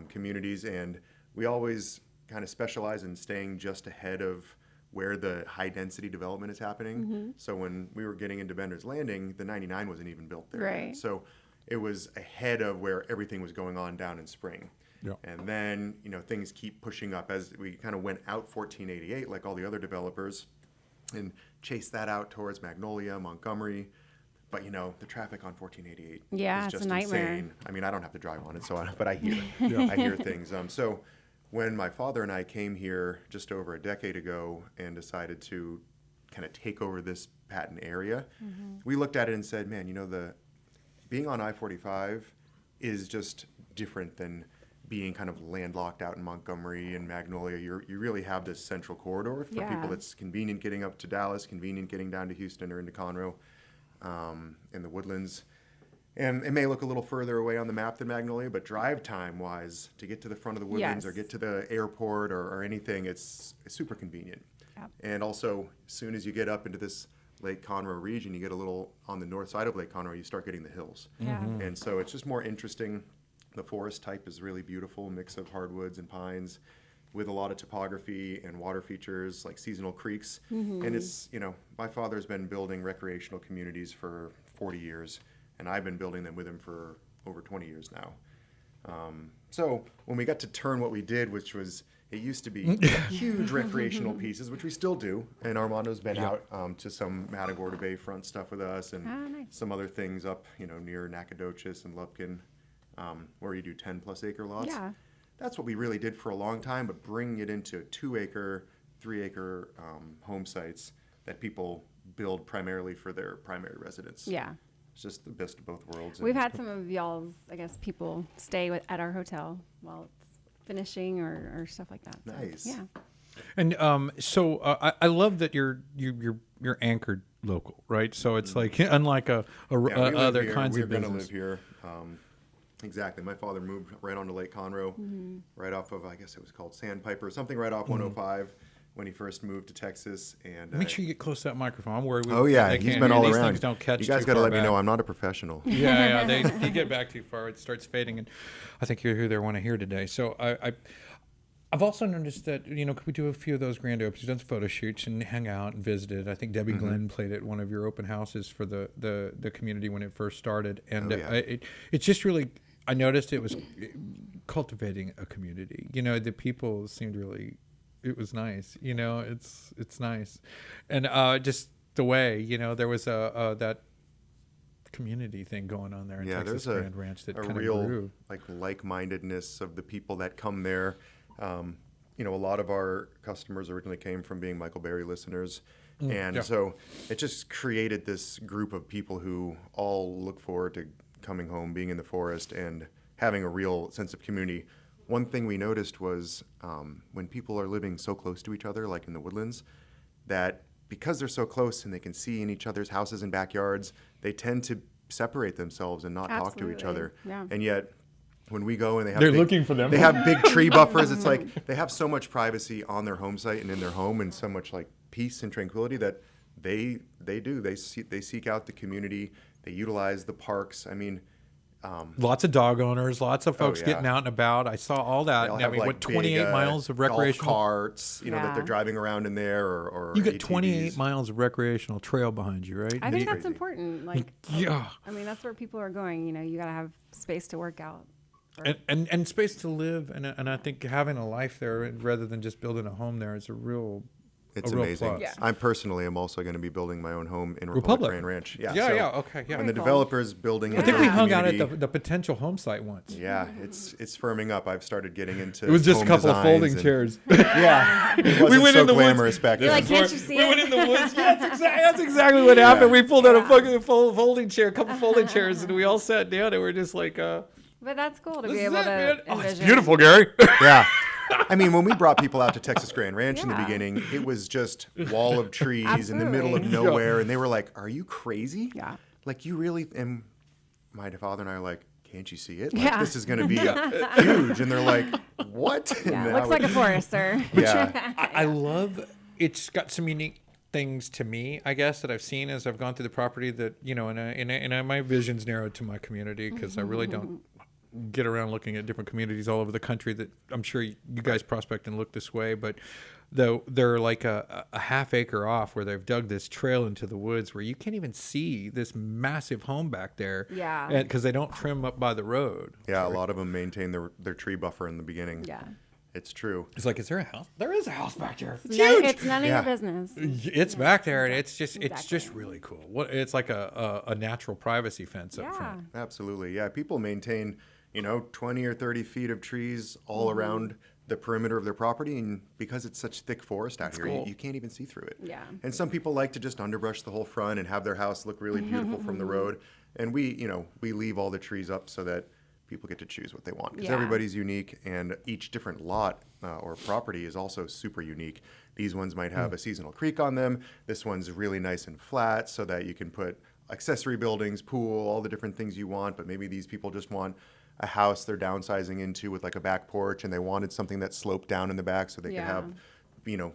communities, and we always kind of specialize in staying just ahead of where the high density development is happening. So when we were getting into Bender's Landing, the 99 wasn't even built there. Right. So it was ahead of where everything was going on down in Spring. Yeah. And then, things keep pushing up as we kind of went out 1488, like all the other developers, and chased that out towards Magnolia, Montgomery. But, the traffic on 1488 Yeah, is it's a just nightmare. insane. I mean, I don't have to drive on it, but I hear I hear things. So when my father and I came here just over a decade ago and decided to kind of take over this Patton area, we looked at it and said, man, being on I-45 is just different than being kind of landlocked out in Montgomery and Magnolia. You really have this central corridor for Yeah. people. It's convenient getting up to Dallas, convenient getting down to Houston or into Conroe, in the Woodlands. And it may look a little further away on the map than Magnolia, but drive time wise, to get to the front of the Woodlands or Yes. get to the airport or anything, it's super convenient. Yep. And also, as soon as you get up into this Lake Conroe region, you get a little on the north side of Lake Conroe, you start getting the hills. Yeah. And so it's just more interesting. The forest type is really beautiful, mix of hardwoods and pines with a lot of topography and water features like seasonal creeks. And it's, my father's been building recreational communities for 40 years, and I've been building them with him for over 20 years now. So when we got to turn what we did, which was, it used to be huge recreational pieces, which we still do. And Armando's been out to some Matagorda Bayfront stuff with us and Nice. some other things up, near Nacogdoches and Lupkin, where you do 10+ acre lots. Yeah. That's what we really did for a long time, but bringing it into 2-acre, 3-acre home sites that people build primarily for their primary residence. Yeah. It's just the best of both worlds. We've and- had some of y'all's, I guess, people stay at our hotel while it's finishing or stuff like that. So, Nice. Yeah. And so I love that you're anchored local, right? So it's like unlike Yeah, we live other here. kinds We're of gonna business. live here. Exactly. My father moved right onto Lake Conroe, right off of, I guess it was called Sandpiper, something right off 105 when he first moved to Texas. And Make sure you get close to that microphone. I'm worried. oh yeah, they he's can't been hear. all These around. things don't catch You guys too got to far let me know back. I'm not a professional. Yeah, you get back too far, it starts fading, and I think you're who they want to hear today. So I've also noticed that could we do a few of those grand opens? We've done photo shoots and hung out and visited. I think Debbie Glenn played at one of your open houses for the community when it first started, and Oh, yeah. it's just really. I noticed it was cultivating a community. The people seemed really. It was nice. It's nice, and just the way there was that community thing going on there in Yeah, Texas there's Grand Ranch that a kind of real grew. like-mindedness of the people that come there. A lot of our customers originally came from being Michael Berry listeners. And yeah. so it just created this group of people who all look forward to coming home, being in the forest, and having a real sense of community. One thing we noticed was when people are living so close to each other, like in the Woodlands, that because they're so close and they can see in each other's houses and backyards, they tend to separate themselves and not talk to each Absolutely, other. yeah. And yet, when we go and they have They're looking for them. They have big tree buffers. It's like they have so much privacy on their home site and in their home, and so much like peace and tranquility that they seek out the community. They utilize the parks. I mean, Lots of dog owners, lots of folks yeah. getting out and about. I saw all that. They'll I have mean, like what, 28 big, miles of golf recreational? carts, that Yeah. they're driving around in there, or You got ATVs. 28 miles of recreational trail behind you, right? I think that's crazy. important. Like, Yeah. I mean, that's where people are going. You got to have space to work out. And space to live, and I think having a life there rather than just building a home there is a real It's real amazing. plus. Yeah. I personally am also going to be building my own home in Republic. Republic Grand Ranch. Yeah, so okay, yeah. When the Very cool. developers building I I think in we the hung out at community- the potential home site once. Yeah, it's firming up. I've started getting into. It was just a home couple of designs folding and- chairs. Yeah, it wasn't went so in the woods. glamorous back You're then. like, can't you see We it? went in the woods. Yeah, that's exactly what happened. We pulled out a Yeah. fucking folding chair, a couple folding chairs, and we all sat down and we're just like, But that's cool to this be is able it, to man. Oh, envision. it's beautiful, Gary. Yeah. I mean, when we brought people out to Texas Grand Ranch in the Yeah. beginning, it was just wall of trees in the middle of Absolutely. nowhere, and they were like, "Are you crazy? Yeah. Like you really?" And my father and I are like, "Can't you see it? Like, Yeah. this is going to be huge." And they're like, "What?" Yeah, And looks now like a it- forest, sir. Yeah. I love it's got some unique things to me, I guess, that I've seen as I've gone through the property that, and my vision's narrowed to my community because I really don't get around looking at different communities all over the country that I'm sure you guys prospect and look this way, but though they're like a half acre off where they've dug this trail into the woods where you can't even see this massive home back there. Yeah. Because they don't trim up by the road. Yeah, a lot of them maintain their tree buffer in the beginning. Yeah. It's true. It's like, is there a house? There is a house back there. It's none of Yeah. your business. It's back there, and it's just Exactly. really cool. It's like a natural privacy fence up Yeah. front. Absolutely. Yeah, people maintain, 20 or 30 feet of trees Mm-hmm. all around the perimeter of their property, and because it's such thick forest out here, cool. you can't even see through it. Yeah. And some people like to just underbrush the whole front and have their house look really beautiful from the road. And we leave all the trees up so that people get to choose what they want, because Yeah. everybody's unique, and each different lot or property is also super unique. These ones might have a seasonal creek on them. This one's really nice and flat so that you can put accessory buildings, pool, all the different things you want, but maybe these people just want a house they're downsizing into with like a back porch, and they wanted something that sloped down in the back so they Yeah. could have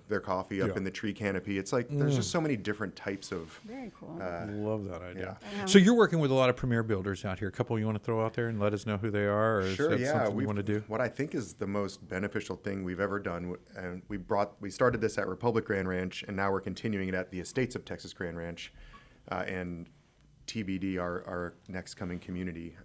their coffee up Yeah. in the tree canopy. It's like there's just so many different types of Very cool. Love that idea. Yeah. So you're working with a lot of premier builders out here. A couple you want to throw out there and let us know who they are, or is Sure, that yeah. something you want to do? What I think is the most beneficial thing we've ever done, and we started this at Republic Grand Ranch, and now we're continuing it at the Estates of Texas Grand Ranch, and TBD, our next coming community,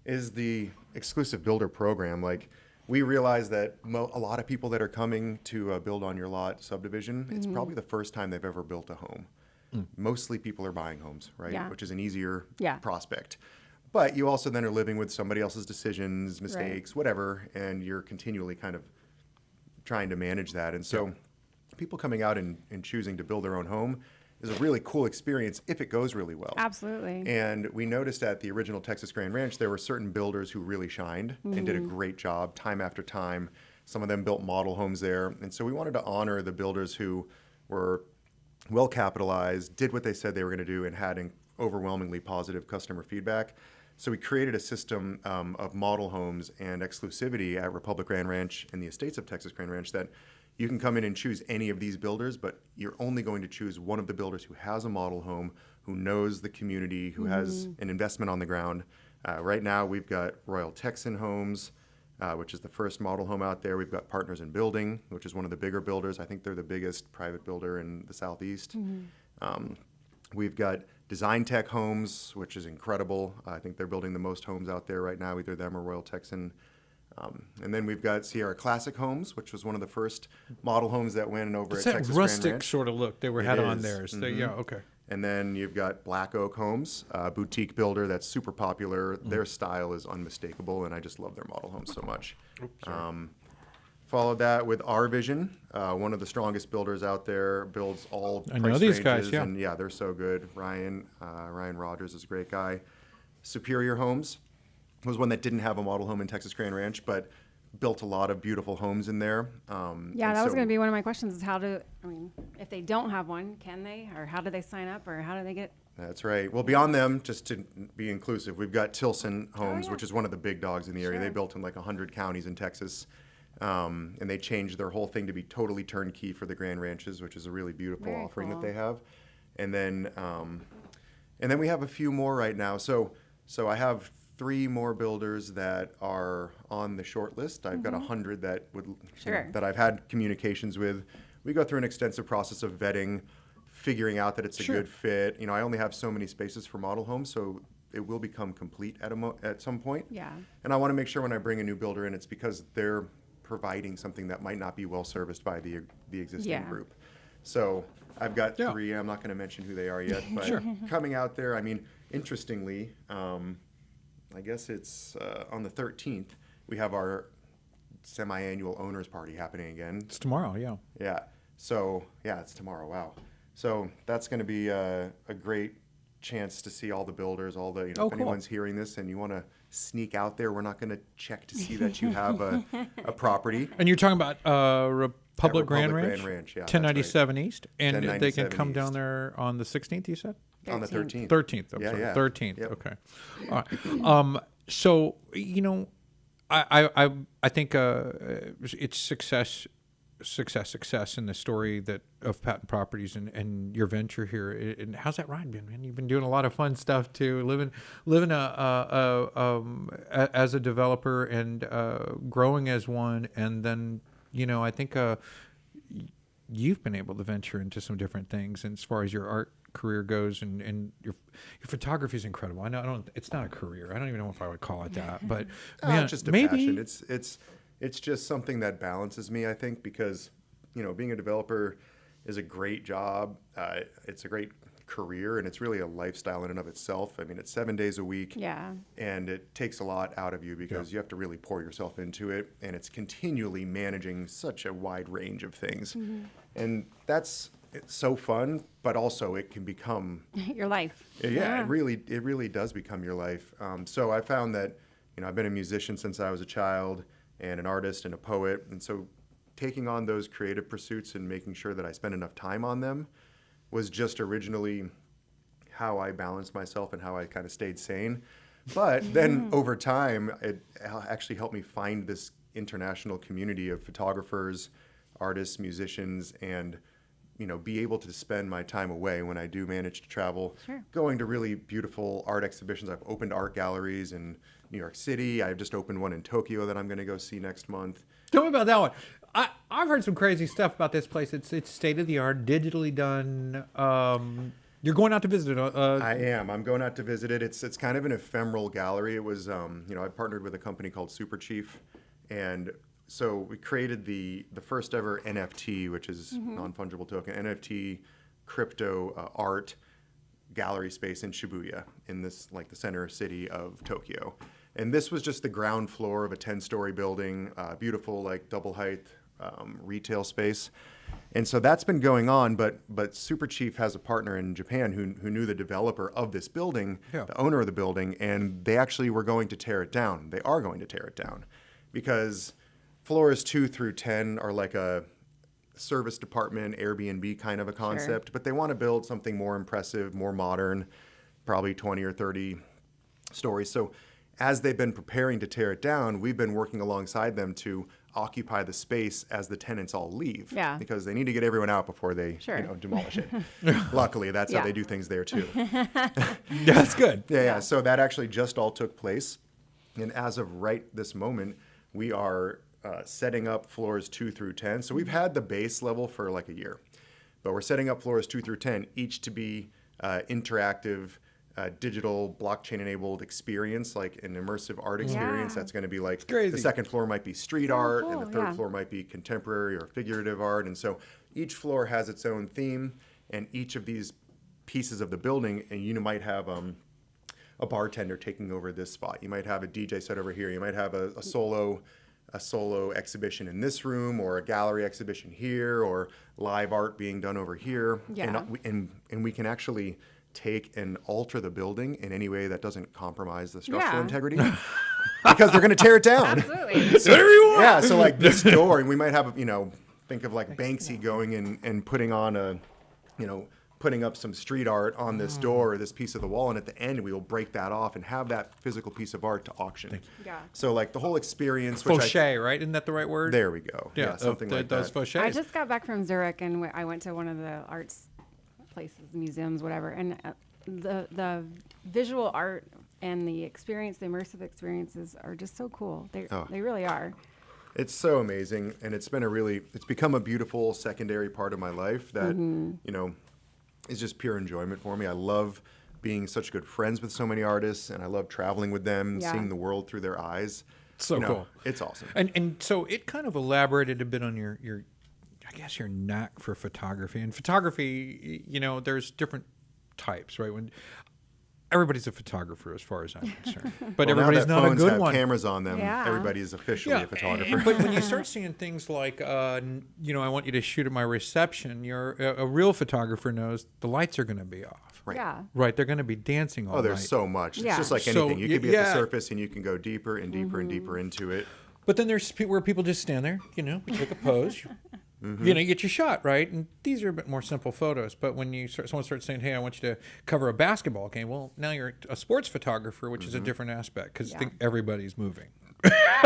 is the exclusive builder program. Like, we realize that a lot of people that are coming to build on your lot subdivision, it's probably the first time they've ever built a home. Mostly people are buying homes, right? Yeah. Which is an easier Yeah. prospect. But you also then are living with somebody else's decisions, mistakes, whatever, and you're continually kind of trying to manage that. And so people coming out and choosing to build their own home is a really cool experience if it goes really well. Absolutely. And we noticed at the original Texas Grand Ranch, there were certain builders who really shined and did a great job time after time. Some of them built model homes there. And so we wanted to honor the builders who were well capitalized, did what they said they were going to do, and had overwhelmingly positive customer feedback. So we created a system of model homes and exclusivity at Republic Grand Ranch and the Estates of Texas Grand Ranch that you can come in and choose any of these builders, but you're only going to choose one of the builders who has a model home, who knows the community, who has an investment on the ground. Right now, we've got Royal Texan Homes, which is the first model home out there. We've got Partners in Building, which is one of the bigger builders. I think they're the biggest private builder in the Southeast. We've got Design Tech Homes, which is incredible. I think they're building the most homes out there right now, either them or Royal Texan. And then we've got Sierra Classic Homes, which was one of the first model homes that went over It's at that Texas Grand rustic Ranch. sort of look they It had on is. there. So, yeah, okay. And then you've got Black Oak Homes, a boutique builder that's super popular. Their style is unmistakable, and I just love their model homes so much. Followed that with Our Vision, one of the strongest builders out there, builds all I know price these guys, ranges, yeah. and yeah, they're so good. Ryan Rogers is a great guy. Superior Homes was one that didn't have a model home in Texas Grand Ranch, but built a lot of beautiful homes in there. Yeah, and that was so- going to be one of my questions is if they don't have one, can they? Or how do they sign up? Or how do they get? That's right. Well, beyond them, just to be inclusive, we've got Tilson Homes, yeah. which is one of the big dogs in the area. They Sure. built in like 100 counties in Texas. And they changed their whole thing to be totally turnkey for the Grand Ranches, which is a really beautiful Very offering cool. that they have. And then we have a few more right now. So I have 3 more builders that are on the short list. I've got 100 that would Sure. that I've had communications with. We go through an extensive process of vetting, figuring out that it's a good fit. I only have so many spaces for model homes, so it will become complete at some point. Yeah. And I want to make sure when I bring a new builder in, it's because they're providing something that might not be well serviced by the existing group. So I've got 3. I'm not going to mention who they are yet, but coming out there. I mean, interestingly, I guess it's on the 13th. We have our semi-annual owners party happening again. It's tomorrow, yeah. Yeah. So it's tomorrow. Wow. So that's going to be a great chance to see all the builders, all the, if anyone's hearing this and you want to sneak out there, we're not going to check to see that you have a property. And you're talking about Republic Grand Republic Ranch? Grand Ranch, yeah, that's 1097 East. And they can 1097 come down East. there on the 16th, you said? On the 13th. 13th. I'm Yeah, sorry. yeah. 13th. Yep. Okay. All right. So, I think it's success in the story of Patent Properties and your venture here. And how's that ride been, man? You've been doing a lot of fun stuff too, living as a developer and growing as one. And then, I think you've been able to venture into some different things. And as far as your art career goes, and your photography is incredible. I know it's not a career. I don't even know if I would call it that, but man, It's just a maybe passion. It's just something that balances me, I think, because being a developer is a great job. It's a great career, and it's really a lifestyle in and of itself. I mean, it's 7 days a week, and it takes a lot out of you because you have to really pour yourself into it, and it's continually managing such a wide range of things, and it's so fun, but also it can become Your life. yeah. It really does become your life. So I found that I've been a musician since I was a child, and an artist and a poet, and so taking on those creative pursuits and making sure that I spend enough time on them was just originally how I balanced myself and how I kind of stayed sane. But then over time, it actually helped me find this international community of photographers, artists, musicians, and be able to spend my time away when I do manage to travel, going to really beautiful art exhibitions. I've opened art galleries in New York City. I've just opened one in Tokyo that I'm going to go see next month. Tell me about that one. I've heard some crazy stuff about this place. It's state of the art, digitally done. You're going out to visit it. I am. I'm going out to visit it. It's kind of an ephemeral gallery. It was, I partnered with a company called Super Chief, and so we created the first ever NFT, which is non-fungible token, NFT crypto art gallery space in Shibuya, in this the center city of Tokyo. And this was just the ground floor of a 10-story building, beautiful double height retail space. And so that's been going on, but Super Chief has a partner in Japan who knew the developer of this building, the owner of the building, and they actually were going to tear it down. They are going to tear it down because floors 2 through 10 are like a service department, Airbnb kind of a concept, but they want to build something more impressive, more modern, probably 20 or 30 stories. So as they've been preparing to tear it down, we've been working alongside them to occupy the space as the tenants all leave. Yeah. Because they need to get everyone out before they demolish it. Luckily, that's how they do things there too. That's good. Yeah. So that actually just all took place. And as of right this moment, we are setting up floors 2 through 10. So we've had the base level for a year, but we're setting up floors 2 through 10, each to be interactive, digital, blockchain-enabled experience, like an immersive art experience. That's going to be the second floor might be street art, and the third floor might be contemporary or figurative art. And so each floor has its own theme, and each of these pieces of the building, and you might have a bartender taking over this spot. You might have a DJ set over here. You might have a solo exhibition in this room, or a gallery exhibition here, or live art being done over here. And we can actually take and alter the building in any way that doesn't compromise the structural integrity, because they're going to tear it down. Absolutely. So, whatever you want. Yeah, so this door, and we might have think of Banksy going in and putting on putting up some street art on this door or this piece of the wall, and at the end we will break that off and have that physical piece of art to auction. Yeah. So the whole experience. Fauché, right? Isn't that the right word? There we go. Yeah, something like those that. fauchés. I just got back from Zurich, and I went to one of the arts places, museums, whatever, and the visual art and the experience, the immersive experiences are just so cool. Oh. They really are. It's so amazing, and it's become a beautiful secondary part of my life that, is just pure enjoyment for me. I love being such good friends with so many artists, and I love traveling with them, seeing the world through their eyes. So cool. It's awesome. And so it kind of elaborated a bit on your I guess your knack for photography. And photography, there's different types, right? When everybo's a photographer as far as I'm concerned, but everybody's now that not a phones good have one. cameras on them, Yeah. everybody is officially a photographer. But when you start seeing things like, I want you to shoot at my reception, a real photographer knows the lights are going to be off. Right. Yeah. Right, they're going to be dancing all There's night. so much. It's Yeah. just like So, anything. You could be at the yeah. surface and you can go deeper and deeper and deeper into it. But then there's where people just stand there, you take a pose, you get your shot, right? And these are a bit more simple photos. But when someone starts saying, hey, I want you to cover a basketball game, well, now you're a sports photographer, which is a different aspect because I think everybody's moving.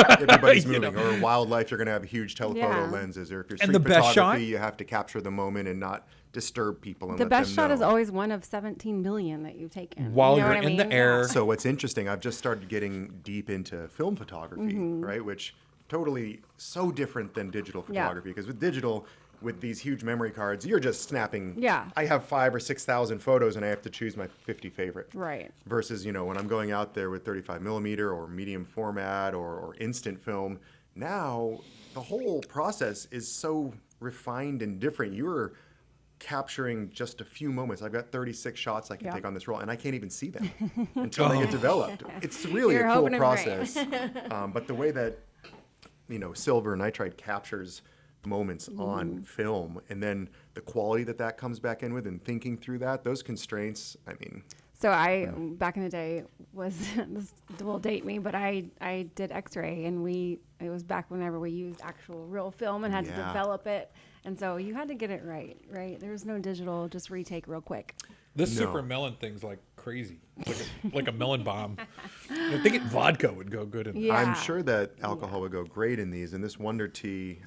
Everybody's moving. Or wildlife, you're going to have huge telephoto Yeah. lenses. Or if you're And street the best photography, shot? you have to capture the moment and not disturb people and The let best them shot know. is always one of 17 million that you've taken. While You know you're what I in the mean? air. Yeah. So what's interesting, I've just started getting deep into film photography, Mm-hmm. right? Which totally so different than digital photography. Because with digital, with these huge memory cards, you're just snapping. Yeah. I have 5,000 or 6,000 photos, and I have to choose my 50 favorite. Right. Versus, when I'm going out there with 35 millimeter or medium format or instant film, now the whole process is so refined and different. You're capturing just a few moments. I've got 36 shots I can take on this roll, and I can't even see them until they get developed. It's really You're a cool hoping and praying. process. But the way that, silver nitride captures moments on film, and then the quality that comes back in with and thinking through those constraints, So I, back in the day, this will date me, but I did X-ray, and it was back whenever we used actual real film and had to develop it. And so you had to get it right? There was no digital, just retake real quick. This No. super melon thing's like crazy, like a melon bomb. I think vodka would go good in that. Yeah. I'm sure that alcohol would go great in these. And this Wonder Tea,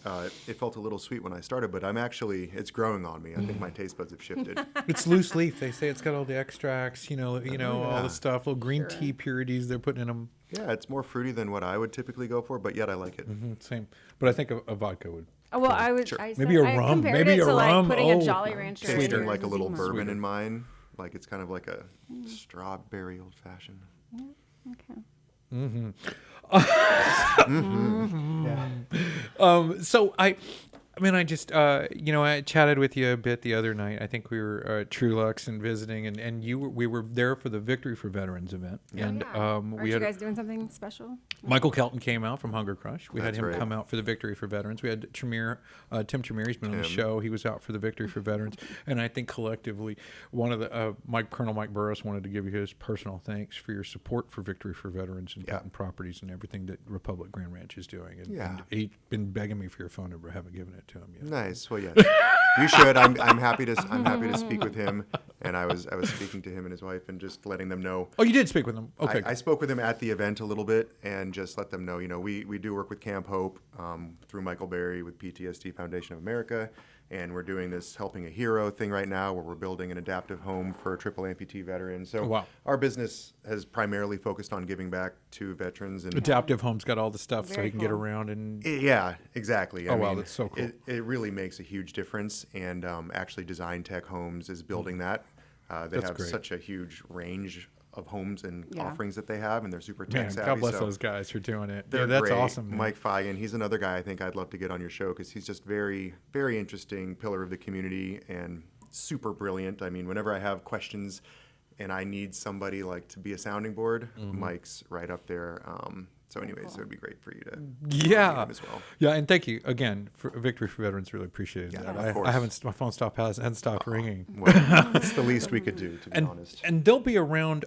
it felt a little sweet when I started, but it's growing on me. I think my taste buds have shifted. It's loose leaf. They say it's got all the extracts, all the stuff, little green tea purities they're putting in them. Yeah, it's more fruity than what I would typically go for, but yet I like it. Same. But I think a vodka would. Oh, well, I would. Sure. I Maybe said, a I rum. compared Maybe it a to rum. like putting Oh, a Jolly Rancher. Tasting in like a little Zima. bourbon in mine. Like it's kind of like a strawberry old fashioned. Okay. So I just, I chatted with you a bit the other night. I think we were at Trulux and visiting, and we were there for the Victory for Veterans event. And Aren't we you had guys doing something special? Michael Kelton came out from Hunger Crush. We had That's him right. come out for the Victory for Veterans. We had Tim Tremere, he's been on the show. He was out for the Victory for Veterans. And I think collectively, one of the Colonel Mike Burris wanted to give you his personal thanks for your support for Victory for Veterans and Patton Properties and everything that Republic Grand Ranch is doing. And he's been begging me for your phone number. I haven't given it to him yet. Nice. Well, yes, you should. I'm happy to speak with him. And I was speaking to him and his wife and just letting them know. Oh, you did speak with him. Okay. I spoke with him at the event a little bit and just let them know, we do work with Camp Hope through Michael Berry with PTSD Foundation of America. And we're doing this Helping a Hero thing right now where we're building an adaptive home for triple amputee veterans. So our business has primarily focused on giving back to veterans. And Adaptive Home's got all the stuff so Very he can get cool. around and... yeah, exactly. Oh, wow, that's so cool. It really makes a huge difference. And actually Design Tech Homes is building that. They That's have great. such a huge range of homes and offerings that they have, and they're super tech Man, savvy. God bless so those guys for doing it. they're Yeah, that's great. awesome. Man. Mike Feigin, he's another guy I think I'd love to get on your show because he's just very, very interesting pillar of the community and super brilliant. I mean, whenever I have questions and I need somebody like to be a sounding board, Mike's right up there. So anyways, it would be great for you to meet him as well. Yeah, and thank you again for Victory for Veterans. Really appreciated Yeah, that. of I course. haven't. My phone hasn't stopped ringing. Well, it's the least we could do, to be honest. And they'll be around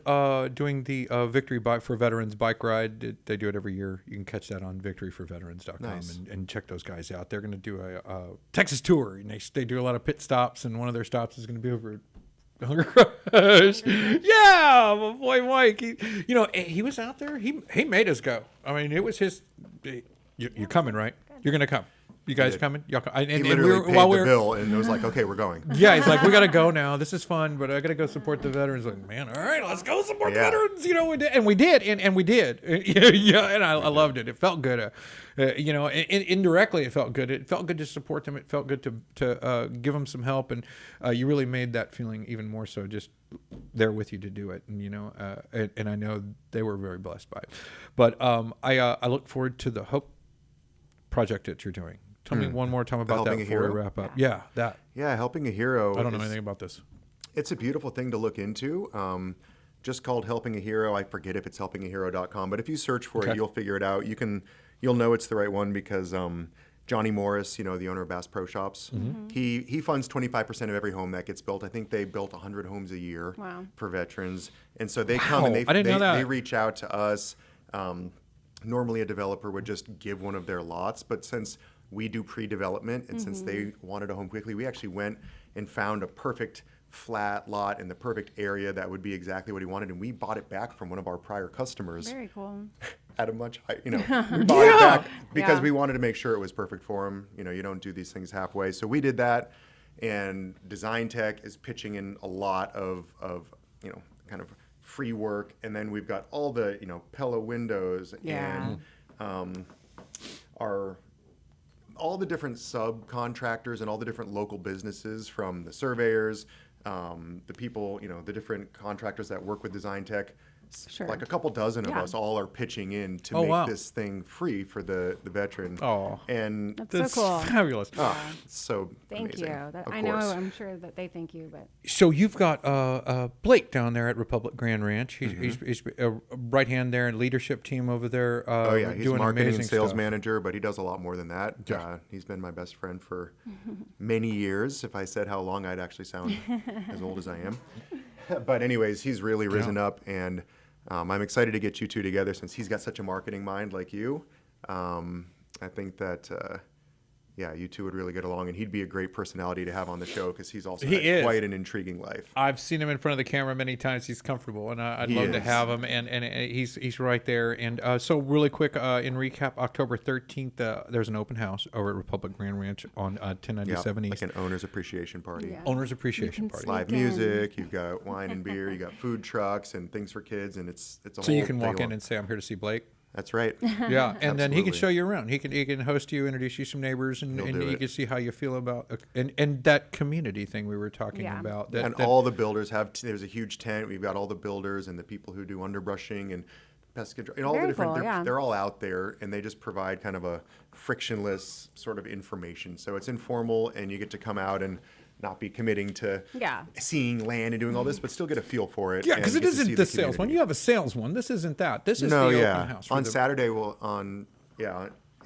doing the Victory for Veterans bike ride. They do it every year. You can catch that on victoryforveterans.com Nice. and check those guys out. They're going to do a Texas tour, and they do a lot of pit stops, and one of their stops is going to be over at Hunger Crush. Yeah, my boy Mike. He was out there. He made us go. I mean, it was his. You're coming, right? You're going to come. You guys did. coming? Y'all, He literally paid the bill, and it was like, okay, we're going. Yeah, he's like, we got to go now. This is fun, but I got to go support the veterans. Like, man, all right, let's go support the veterans. You know, we did, and we did. Yeah, and I loved it. It felt good. You know, indirectly, it felt good. It felt good to support them. It felt good to give them some help, and you really made that feeling even more so. Just there with you to do it, and you know, and I know they were very blessed by it. But I look forward to the Hope project that you're doing. Tell me one more time about that Helping a before we Hero? wrap up. Yeah, that. Yeah, Helping a Hero. I don't know anything about this. It's a beautiful thing to look into. Just called Helping a Hero. I forget if it's helpingahero.com, but if you search for it, you'll figure it out. You'll know it's the right one because Johnny Morris, you know, the owner of Bass Pro Shops, he funds 25% of every home that gets built. I think they built 100 homes a year for veterans, and so they come and I didn't know that. they reach out to us. Normally, a developer would just give one of their lots, but since we do pre-development, and since they wanted a home quickly, we actually went and found a perfect flat lot in the perfect area that would be exactly what he wanted, and we bought it back from one of our prior customers. Very cool. At a much higher, you know, we bought it back because we wanted to make sure it was perfect for him. You know, you don't do these things halfway. So we did that, and Design Tech is pitching in a lot of you know, kind of free work, and then we've got all the, you know, Pella windows and all the different subcontractors and all the different local businesses, from the surveyors, the people, you know, the different contractors that work with Design Tech. Sure. Like a couple dozen of us all are pitching in to make this thing free for the veteran. Oh, and That's so cool. Fabulous. So Thank amazing. you. Of I know. course. I'm sure that they thank you, but So you've got Blake down there at Republic Grand Ranch. He's a right hand there and leadership team over there. Oh yeah, he's doing marketing amazing and sales stuff. manager, but he does a lot more than that. He's been my best friend for many years. If I said how long, I'd actually sound as old as I am. But anyways, he's really risen up, and I'm excited to get you two together since he's got such a marketing mind like you. I think that, you two would really get along, and he'd be a great personality to have on the show because he's also had quite an intriguing life. I've seen him in front of the camera many times. He's comfortable, and I'd love to have him. And he's right there. And so really quick, in recap, October 13th, there's an open house over at Republic Grand Ranch on 1097 like East. an owner's appreciation party. Yeah. Owner's appreciation party. Live music, you've got wine and beer, you got food trucks and things for kids, and it's a whole So you can walk day in long. and say, "I'm here to see Blake." That's right. Yeah, and then he can Absolutely. show you around. He can host you, introduce you some neighbors, and He'll do you it. can see how you feel about and that community thing we were talking Yeah. about. And all the builders have, there's a huge tent. We've got all the builders and the people who do underbrushing and pest control, and all Very the different, cool, yeah. they're all out there, and they just provide kind of a frictionless sort of information. So it's informal, and you get to come out and not be committing to seeing land and doing all this, but still get a feel for it. Yeah, and because it get to see isn't the sales one. community. You have a sales one. This isn't that. This is No, the yeah. open house. On Saturday,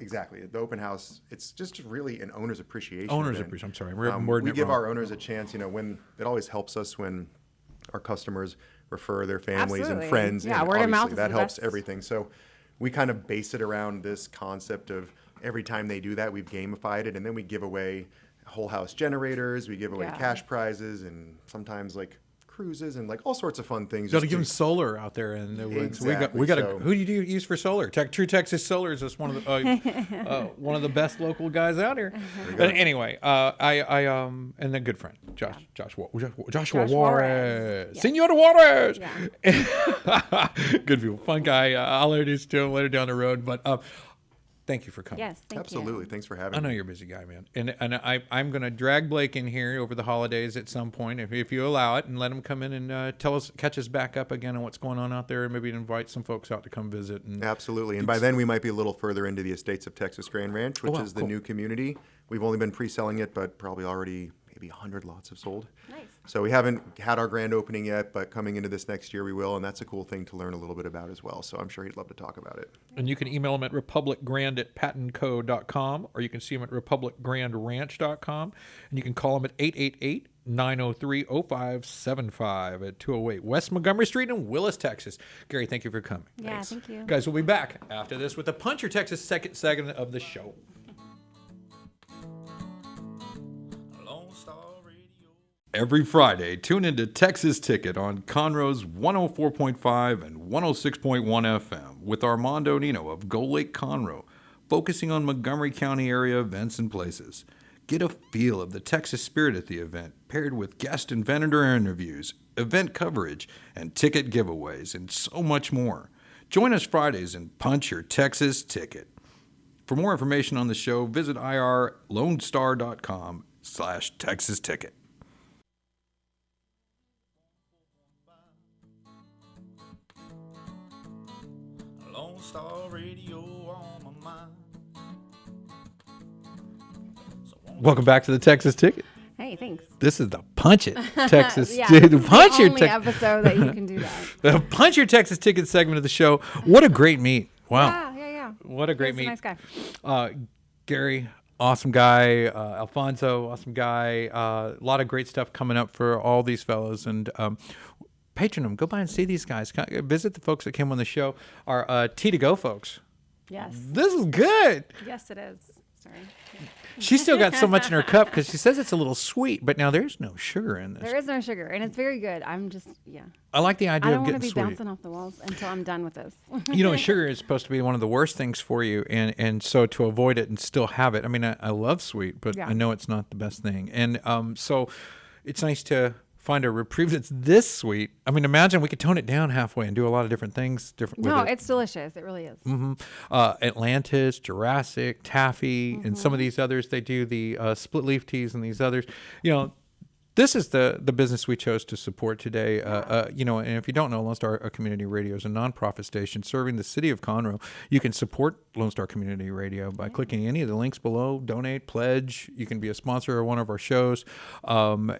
exactly. The open house, it's just really an owner's appreciation. Owner's event. appreciation. I'm sorry. We give our owners a chance, you know, when it always helps us when our customers refer their families Absolutely. and friends. Yeah, and word of mouth obviously is that the helps best. everything. So we kind of base it around this concept of every time they do that, we've gamified it, and then we give away whole house generators, we give away cash prizes, and sometimes like cruises and like all sorts of fun things. Got to just give them solar out there in the woods. Exactly, We got. so- Who do you use for solar? True Texas Solar is just one of the one of the best local guys out here. But anyway, and then good friend Joshua Juarez, Yeah. Senor Juarez. Yeah. Good people, fun guy. I'll introduce you to him later down the road. But thank you for coming. Yes, thank Absolutely. you. Thanks for having I know me. you're a busy guy, man, and I'm gonna drag Blake in here over the holidays at some point, if you allow it, and let him come in and catch us back up again on what's going on out there, and maybe invite some folks out to come visit. And Absolutely. And by then we might be a little further into the Estates of Texas Grand Ranch, which wow, is the cool. new community. We've only been pre-selling it, but probably already maybe 100 lots have sold. Nice. So we haven't had our grand opening yet, but coming into this next year we will, and that's a cool thing to learn a little bit about as well. So I'm sure he'd love to talk about it. And you can email him at republicgrand@patentco.com, or you can see him at republicgrandranch.com, and you can call him at 888-903-0575 at 208 West Montgomery Street in Willis, Texas. Gary, thank you for coming. Yeah, Thanks. thank you. Guys, we'll be back after this with the Puncher Texas second segment of the show. Lone Star Radio. Every Friday, tune into Texas Ticket on Conroe's 104.5 and 106.1 FM with Armando Nino of Golakeconroe, focusing on Montgomery County area events and places. Get a feel of the Texas spirit at the event, paired with guest and vendor interviews, event coverage, and ticket giveaways, and so much more. Join us Fridays and punch your Texas ticket. For more information on the show, visit irlonestar.com/Texas ticket. Lone Star Radio on my mind. Welcome back to the Texas Ticket. Hey, thanks. This is the Punch It Texas Yeah, Ticket. this is Punch the Your only Ticket. episode that you can do that. The Punch Your Texas Ticket segment of the show. What a great meet. Wow. Yeah. What a great He's a meet. nice guy. Gary, awesome guy. Alfanso, awesome guy. A lot of great stuff coming up for all these fellows. And patron them. Go by and see these guys. Visit the folks that came on the show. Our Tea-to-Go folks. Yes. This is good. Yes, it is. Sorry. She's still got so much in her cup because she says it's a little sweet, but now there's no sugar in this. There is no sugar, and it's very good. I'm just, I like the I idea don't of want to getting be sweet. bouncing off the walls until I'm done with this. You know, sugar is supposed to be one of the worst things for you, and so to avoid it and still have it. I mean, I love sweet, but Yeah. I know it's not the best thing, and so it's nice to find a reprieve that's this sweet. I mean, imagine we could tone it down halfway and do a lot of different things. No, with it. it's delicious. It really is. Atlantis, Jurassic, Taffy, and some of these others. They do the split leaf teas and these others. You know, this is the business we chose to support today. You know, and if you don't know, Lone Star Community Radio is a nonprofit station serving the city of Conroe. You can support Lone Star Community Radio by clicking any of the links below. Donate, pledge. You can be a sponsor of one of our shows, and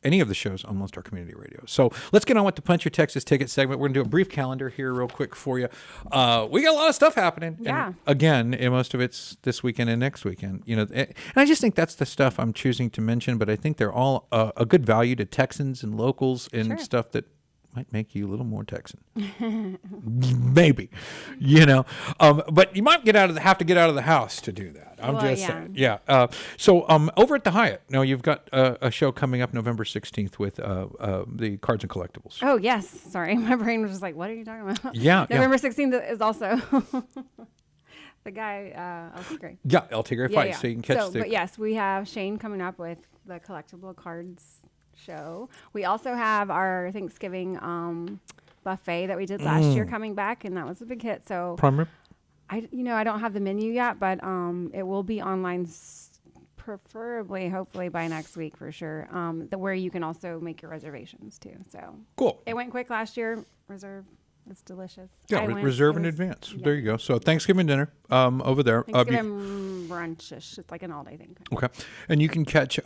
any of the shows on Lone Star Community Radio. So let's get on with the Punch Your Texas Ticket segment. We're gonna do a brief calendar here, real quick for you. We got a lot of stuff happening. Yeah. And again, and most of it's this weekend and next weekend. You know, and I just think that's the stuff I'm choosing to mention. But I think they're all a good value to Texans and locals and Sure. stuff that might make you a little more Texan. Maybe, you know, but you might have to get out of the house to do that. I'm Well, just yeah. saying. Yeah. So over at the Hyatt, now you've got a show coming up November 16th with the Cards and Collectibles. Oh, yes. Sorry. My brain was just like, what are you talking about? Yeah, yeah. November 16th is also the guy, Tigre. Yeah, El Tigre fight, so you can catch the. But yes, we have Shane coming up with the collectible cards show. We also have our Thanksgiving buffet that we did last year coming back, and that was a big hit. So Prime rib? I don't have the menu yet, but it will be online, preferably, hopefully by next week for sure. Where you can also make your reservations too. So Cool. it went quick last year. Reserve. It's delicious. Yeah, I went. reserve It in was- advance. yeah. There you go. So Thanksgiving dinner over there. Thanksgiving brunchish. It's like an all-day thing. Okay. And you can catch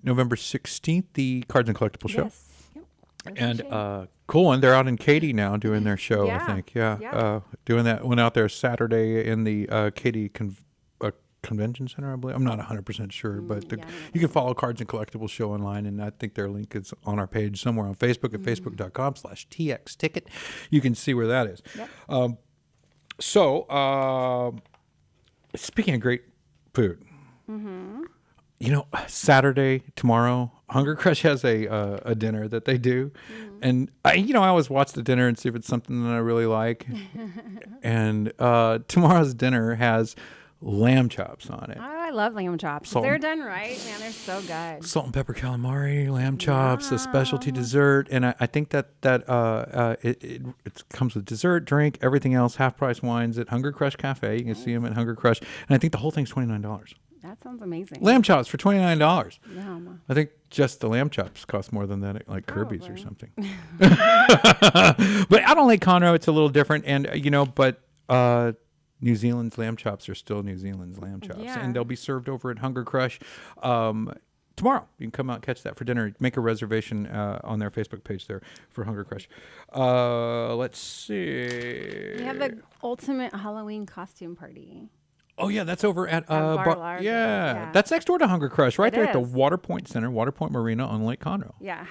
November 16th, the Cards and Collectible show. Yes. Yep. There's And Shane. cool. And they're out in Katy now doing their show, Yeah. I think. Yeah. Yeah. Doing that. Went out there Saturday in the Katy Convention Center, I believe. I'm not 100% sure, but yeah, I don't know. you can follow Cards and Collectibles show online, and I think their link is on our page somewhere on Facebook at facebook.com/TXTicket. You can see where that is. Yep. So, speaking of great food, you know, Saturday, tomorrow, Hunger Crush has a dinner that they do. And I always watch the dinner and see if it's something that I really like. And tomorrow's dinner has lamb chops on it. Oh, I love lamb chops. If Salt- they're done right, man, they're so good. Salt and pepper calamari, lamb chops, a specialty dessert, and I think that it comes with dessert, drink, everything else, half price wines at Hunger Crush Cafe. You can see them at Hunger Crush, and I think the whole thing's $29. That sounds amazing. Lamb chops for $29. Yum. I think just the lamb chops cost more than that at like Kirby's or Probably. something. But out on Lake Conroe, it's a little different, and but New Zealand's lamb chops are still New Zealand's lamb chops, Yeah. and they'll be served over at Hunger Crush tomorrow. You can come out and catch that for dinner. Make a reservation on their Facebook page there for Hunger Crush. Let's see. We have the ultimate Halloween costume party. Oh yeah, that's over at Bar Largo, yeah. That's next door to Hunger Crush, right It there at the is. Waterpoint Center, Waterpoint Marina on Lake Conroe. Yeah.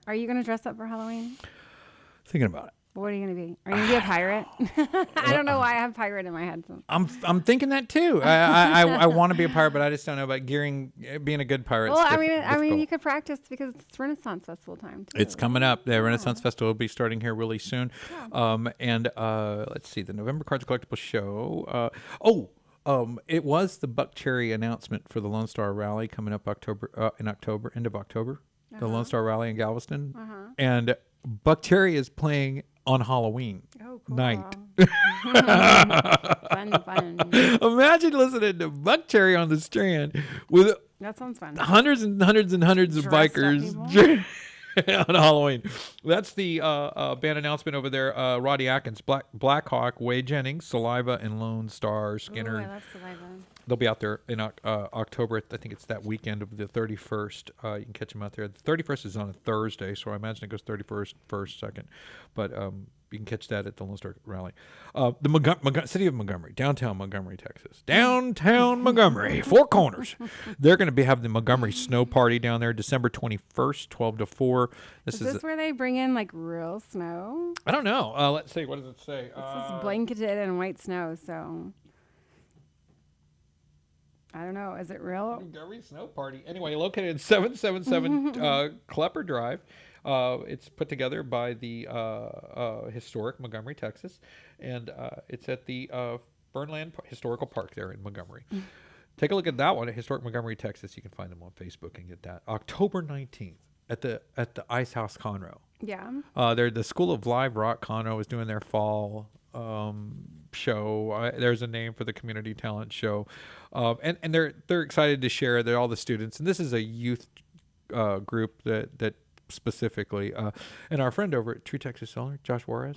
Are you going to dress up for Halloween? Thinking about it. What are you going to be? Are you going to be a pirate? I don't know why I have pirate in my head. I'm thinking that too. I want to be a pirate, but I just don't know about being a good pirate. Well, I mean, you could practice because it's Renaissance Festival time too. It's coming up. The Renaissance Festival will be starting here really soon. And let's see, the November Cards Collectible Show. It was the Buck Cherry announcement for the Lone Star Rally coming up end of October, the Lone Star Rally in Galveston. And Buck Cherry is playing on Halloween night. Fun. Imagine listening to Buck Cherry on the Strand with That sounds fun. hundreds and hundreds and hundreds of Dressed up bikers on Halloween. That's the band announcement over there. Roddy Atkins, Black Hawk, Wade Jennings, Saliva, and Lone Star Skinner. Ooh, I love Saliva. They'll be out there in October. I think it's that weekend of the 31st. You can catch them out there. The 31st is on a Thursday, so I imagine it goes 31st, 1st, 2nd. But you can catch that at the Lone Star Rally. The city of Montgomery, downtown Montgomery, Texas. Downtown Montgomery, Four Corners. They're going to have the Montgomery Snow Party down there December 21st, 12 to 4. Is this where they bring in like real snow? I don't know. Let's see. What does it say? It's just blanketed in white snow, so I don't know. Is it real? Montgomery Snow Party. Anyway, located at 777 Klepper Drive. It's put together by the historic Montgomery, Texas, and it's at the Fernland Historical Park there in Montgomery. Take a look at that one at Historic Montgomery, Texas. You can find them on Facebook and get that. October 19th at the Ice House Conroe. Yeah. They're the School of Live Rock. Conroe is doing their fall show. There's a name for the community talent show, and they're excited to share. They're all the students, and this is a youth group that specifically, and our friend over at True Texas Solar, Josh Juarez,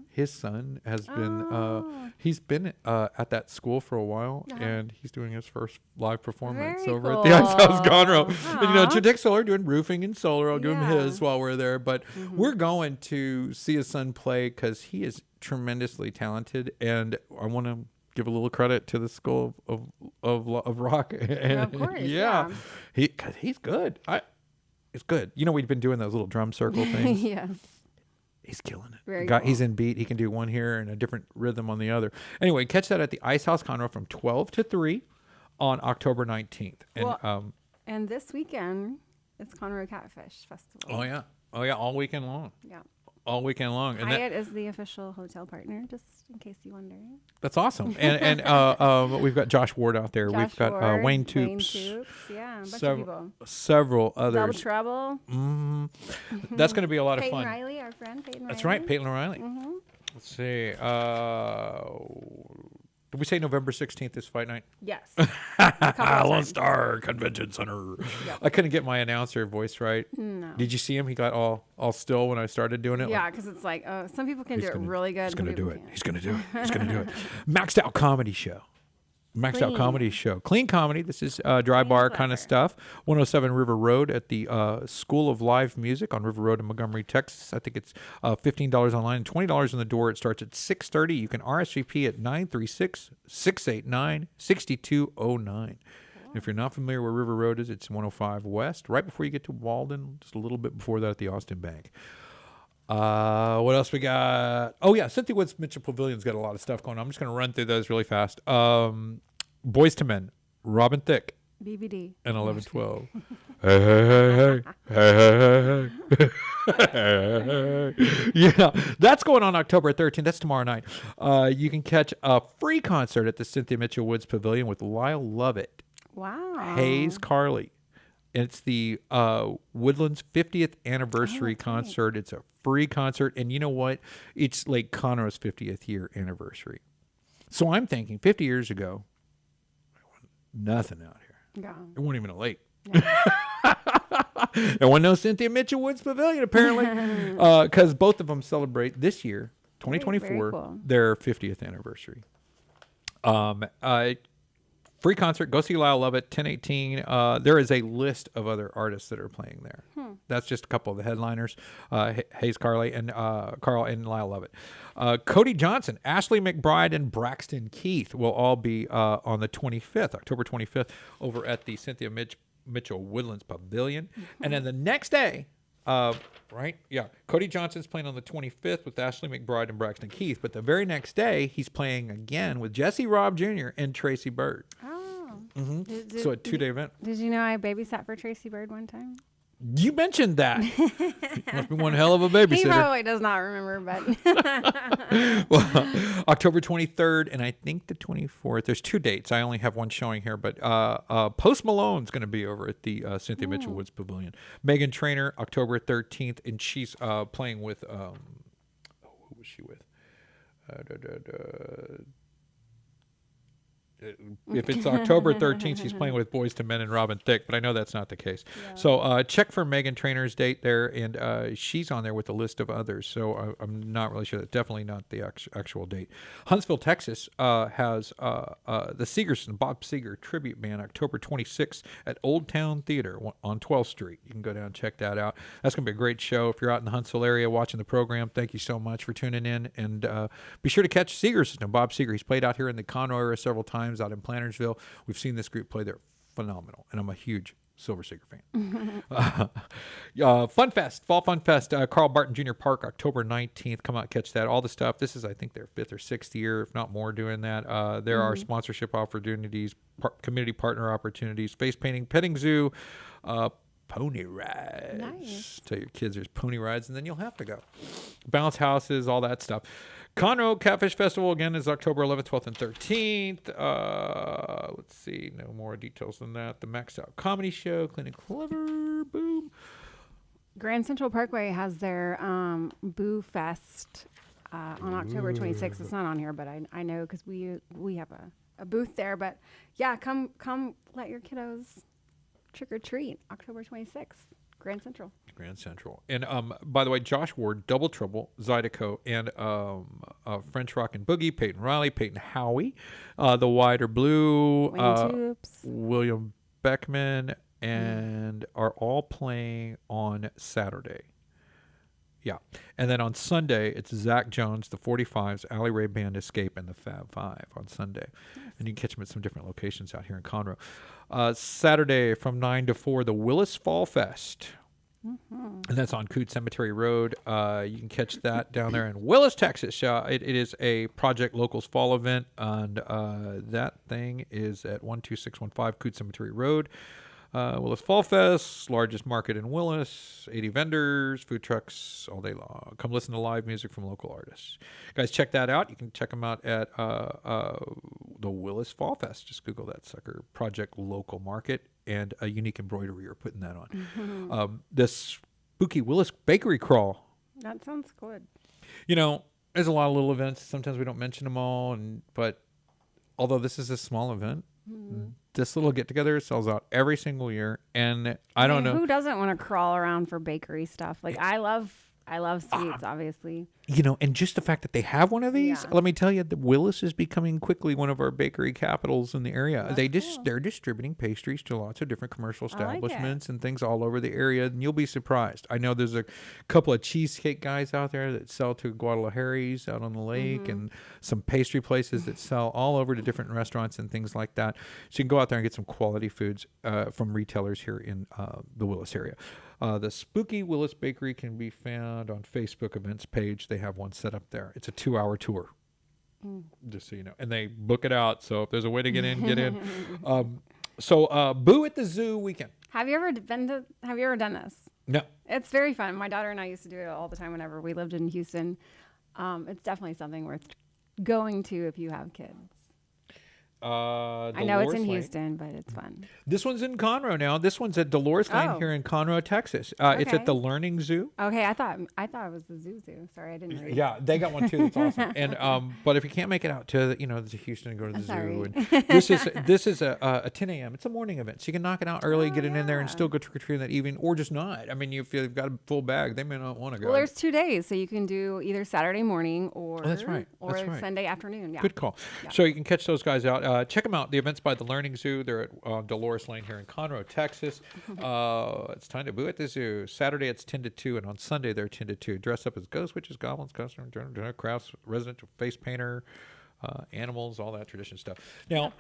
his son has been he's been at that school for a while, and he's doing his first live performance Very over at the Ice House Conroe. Aw. And, True Texas Solar doing roofing and solar. I'll give him Yeah. his while we're there, but we're going to see his son play because he is tremendously talented, and I want to give a little credit to the School of Rock. And Of course, yeah. He's good. It's good. We've been doing those little drum circle things. Yes. He's killing it. Very He's cool. in beat. He can do one here and a different rhythm on the other. Anyway, catch that at the Ice House Conroe from 12 to 3 on October 19th. And Well, And this weekend, it's Conroe Catfish Festival. oh yeah, all weekend long. Yeah. All weekend long. And Hyatt is the official hotel partner, just in case you wonder. that's awesome. And we've got Josh Ward out there. We've Josh got Ward, Wayne Toops. Yeah, a bunch of people. Several Double others. Trouble. That's going to be a lot of Peyton fun. Riley, our friend Peyton Riley. That's right, Peyton O'Reilly. Let's see. Did we say November 16th is fight night? Yes. A couple of Lone times. Star Convention Center. I couldn't get my announcer voice right. No. Did you see him? He got all still when I started doing it. Yeah, because it's like some people can do it really good. He's some going to do people it. can't. He's going to do it. He's going to do it. Maxed Out Comedy Show. Maxed Out Clean. Comedy Show. Clean comedy. This is dry bar kind of clever. stuff. 107 River Road at the School of Live Music on River Road in Montgomery, Texas. I think it's $15 online and $20 in the door. It starts at 6:30. You can RSVP at 936-689-6209. If you're not familiar where River Road is, it's 105 West, right before you get to Walden, just a little bit before that at the Austin Bank. What else we got? Oh yeah, Cynthia Woods Mitchell Pavilion's got a lot of stuff going on. I'm just going to run through those really fast. Boys to Men, Robin Thicke, BBD. and 1112. Hey, hey, hey, hey, hey. Yeah, that's going on October 13th. That's tomorrow night. You can catch a free concert at the Cynthia Mitchell Woods Pavilion with Lyle Lovett, Wow. Hayes Carley. It's the Woodlands 50th anniversary concert. It's a free concert. And you know what? It's like Conroe's 50th year anniversary. So I'm thinking 50 years ago, there wasn't nothing out here. Yeah. It wasn't even a lake. There wasn't no Cynthia Mitchell Woods Pavilion, apparently. Because both of them celebrate this year, 2024, Very cool. their 50th anniversary. Free concert. Go see Lyle Lovett, 1018. There is a list of other artists that are playing there. That's just a couple of the headliners. Hayes Carley and Carl and Lyle Lovett. Cody Johnson, Ashley McBride, and Braxton Keith will all be on the 25th, October 25th, over at the Cynthia Mitchell Woodlands Pavilion. And then the next day, right? Yeah. Cody Johnson's playing on the 25th with Ashley McBride and Braxton Keith. But the very next day, he's playing again with Jesse Robb Jr. and Tracy Bird. Oh. So a 2-day event. Did you know I babysat for Tracy Bird one time? You mentioned that. Must be one hell of a babysitter. He probably does not remember, but Well, October 23rd and I think the 24th. There's 2 dates. I only have one showing here, but Post Malone's going to be over at the Cynthia Mitchell Woods Pavilion. Megan Trainor, October 13th, and she's playing with, who was she with? If it's October 13th, she's playing with Boys to Men and Robin Thicke, but I know that's not the case. Yeah. So check for Megan Trainor's date there, and she's on there with a list of others. So I'm not really sure. That's definitely not the actual date. Huntsville, Texas has the Segerson Bob Seger Tribute Band October 26th at Old Town Theater on 12th Street. You can go down and check that out. That's going to be a great show. If you're out in the Huntsville area watching the program, thank you so much for tuning in. And be sure to catch Segerson, Bob Seger. He's played out here in the Conroe area several times. Out in Plantersville. We've seen this group play. They're phenomenal, and I'm a huge Silver Seeker fan. Fun Fest, Fall Fun Fest, Carl Barton Jr. Park, October 19th. Come out, catch that. All the stuff. This is, I think, their 5th or 6th year, if not more, doing that. There are sponsorship opportunities, community partner opportunities, face painting, petting zoo, pony rides. Nice. Tell your kids there's pony rides, and then you'll have to go. Bounce houses, all that stuff. Conroe Catfish Festival, again, is October 11th, 12th, and 13th. Let's see. No more details than that. The Maxed Out Comedy Show, Clean and Clever, boom. Grand Central Parkway has their Boo Fest on October 26th. It's not on here, but I know because we have a booth there. But, yeah, come let your kiddos trick or treat October 26th. Grand Central. And by the way, Josh Ward, Double Trouble, Zydeco, and French Rock and Boogie, Peyton Riley, Peyton Howie, The Wider Blue, William Beckman, and are all playing on Saturday. Yeah. And then on Sunday, it's Zach Jones, the 45s, Allie Ray Band, Escape, and the Fab Five on Sunday. Nice. And you can catch them at some different locations out here in Conroe. Saturday from 9 to 4, the Willis Fall Fest. Mm-hmm. And that's on Coot Cemetery Road. You can catch that down there in Willis, Texas. It is a Project Locals Fall event, and that thing is at 12615 Coot Cemetery Road. Willis Fall Fest, largest market in Willis, 80 vendors, food trucks all day long. Come listen to live music from local artists. Guys, check that out. You can check them out at the Willis Fall Fest. Just Google that sucker, Project Local Market, and a unique embroidery are putting that on. Mm-hmm. This spooky Willis Bakery Crawl. That sounds good. You know, there's a lot of little events. Sometimes we don't mention them all, but although this is a small event, this little get-together sells out every single year, and I don't know who doesn't want to crawl around for bakery stuff. Like I love sweets, obviously. You know, and just the fact that they have one of these, let me tell you, the Willis is becoming quickly one of our bakery capitals in the area. They're distributing pastries to lots of different commercial establishments and things all over the area, and you'll be surprised. I know there's a couple of cheesecake guys out there that sell to Guadalajare's out on the lake, and some pastry places that sell all over to different restaurants and things like that. So you can go out there and get some quality foods from retailers here in the Willis area. The Spooky Willis Bakery can be found on Facebook events page. They have one set up there. It's a 2-hour tour, just so you know. And they book it out, so if there's a way to get in, get in. So Boo at the Zoo weekend. Have you ever done this? No. It's very fun. My daughter and I used to do it all the time whenever we lived in Houston. It's definitely something worth going to if you have kids. I know it's in Houston, but it's fun. This one's in Conroe now. This one's at Dolores Lane here in Conroe, Texas. It's at the Learning Zoo. Okay, I thought it was the Zoo. Sorry, I didn't know. Yeah, they got one too. That's awesome. And but if you can't make it out to to Houston and go to the zoo, and this is a 10 a.m. It's a morning event, so you can knock it out early, get it in there, and still go trick or treating that evening, or just not. I mean, if you've got a full bag, they may not want to go. Well, there's 2 days, so you can do either Saturday morning or that's right. Sunday afternoon. Yeah. Good call. Yeah. So you can catch those guys out. Check them out. The event's by the Learning Zoo. They're at Dolores Lane here in Conroe, Texas. It's time to boo at the zoo. Saturday it's 10 to 2, and on Sunday they're 10 to 2. Dress up as ghosts, witches, goblins, customer, crafts, residential face painter, animals, all that tradition stuff. Now,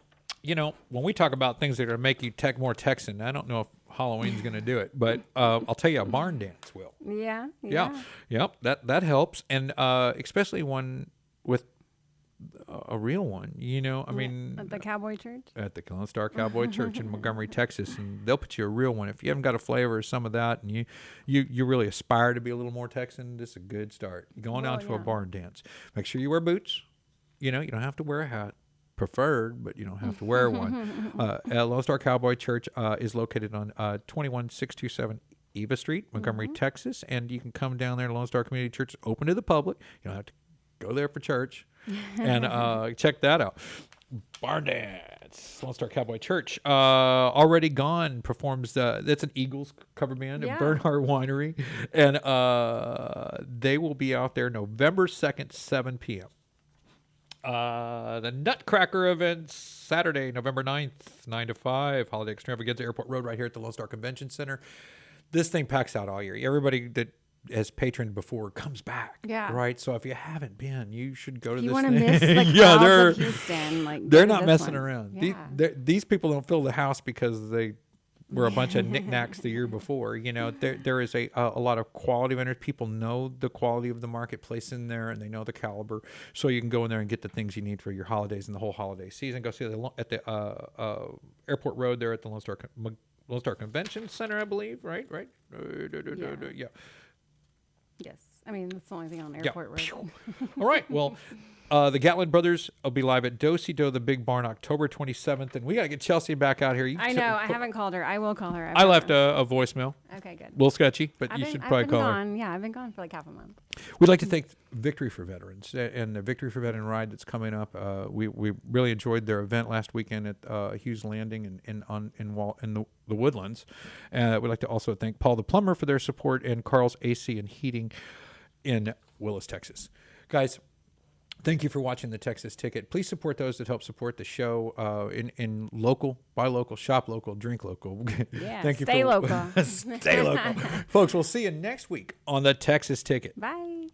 when we talk about things that are going to make you more Texan, I don't know if Halloween's going to do it, but I'll tell you, a barn dance will. Yeah. Yep. That helps, and especially one with a real one. You know, I mean, At the Cowboy Church. at the Lone Star Cowboy Church in Montgomery, Texas, and they'll put you a real one. If you haven't got a flavor of some of that, and you really aspire to be a little more Texan, this is a good start. You're going out to a barn dance. Make sure you wear boots. You know, you don't have to wear a hat. Preferred, but you don't have to wear one. Lone Star Cowboy Church is located on 21627 Eva Street, Montgomery, Texas, and you can come down there. Lone Star Community Church is open to the public. You don't have to go there for church, and check that out. Barn Dance, Lone Star Cowboy Church. Already Gone performs. That's an Eagles cover band at Bernhardt Winery, and they will be out there November 2nd, 7 p.m. The Nutcracker events, Saturday, November 9th, 9 to 5, Holiday Extravaganza, Airport Road, right here at the Lone Star Convention Center. This thing packs out all year. Everybody that has patroned before comes back. Yeah. Right? So if you haven't been, you should go to You this want to thing. miss the Yeah, crowds of Houston. Like, they're go to not this messing one. around. Yeah. These people don't fill the house because they were a bunch of knickknacks the year before. You know, there is a lot of quality vendors. People know the quality of the marketplace in there, and they know the caliber. So you can go in there and get the things you need for your holidays and the whole holiday season. Go see it at the Airport Road there at the Lone Star Convention Center, I believe. Right? Yeah. Yes. I mean, that's the only thing on Airport Road. All right. Well, the Gatlin brothers will be live at Do-Si-Do, the Big Barn, October 27th. And we got to get Chelsea back out here. I know. I haven't called her. I will call her. I left a voicemail. Okay, good. A little sketchy, but you should probably I've been call her. gone. Yeah, I've been gone for like half a month. We'd like to thank Victory for Veterans and the Victory for Veteran Ride that's coming up. We really enjoyed their event last weekend at Hughes Landing in the Woodlands. We'd like to also thank Paul the Plumber for their support and Carl's AC and Heating in Willis, Texas. Guys, thank you for watching the Texas Ticket. Please support those that help support the show in local, buy local, shop local, drink local. Yeah, Thank you stay local. Stay local. Folks, we'll see you next week on the Texas Ticket. Bye.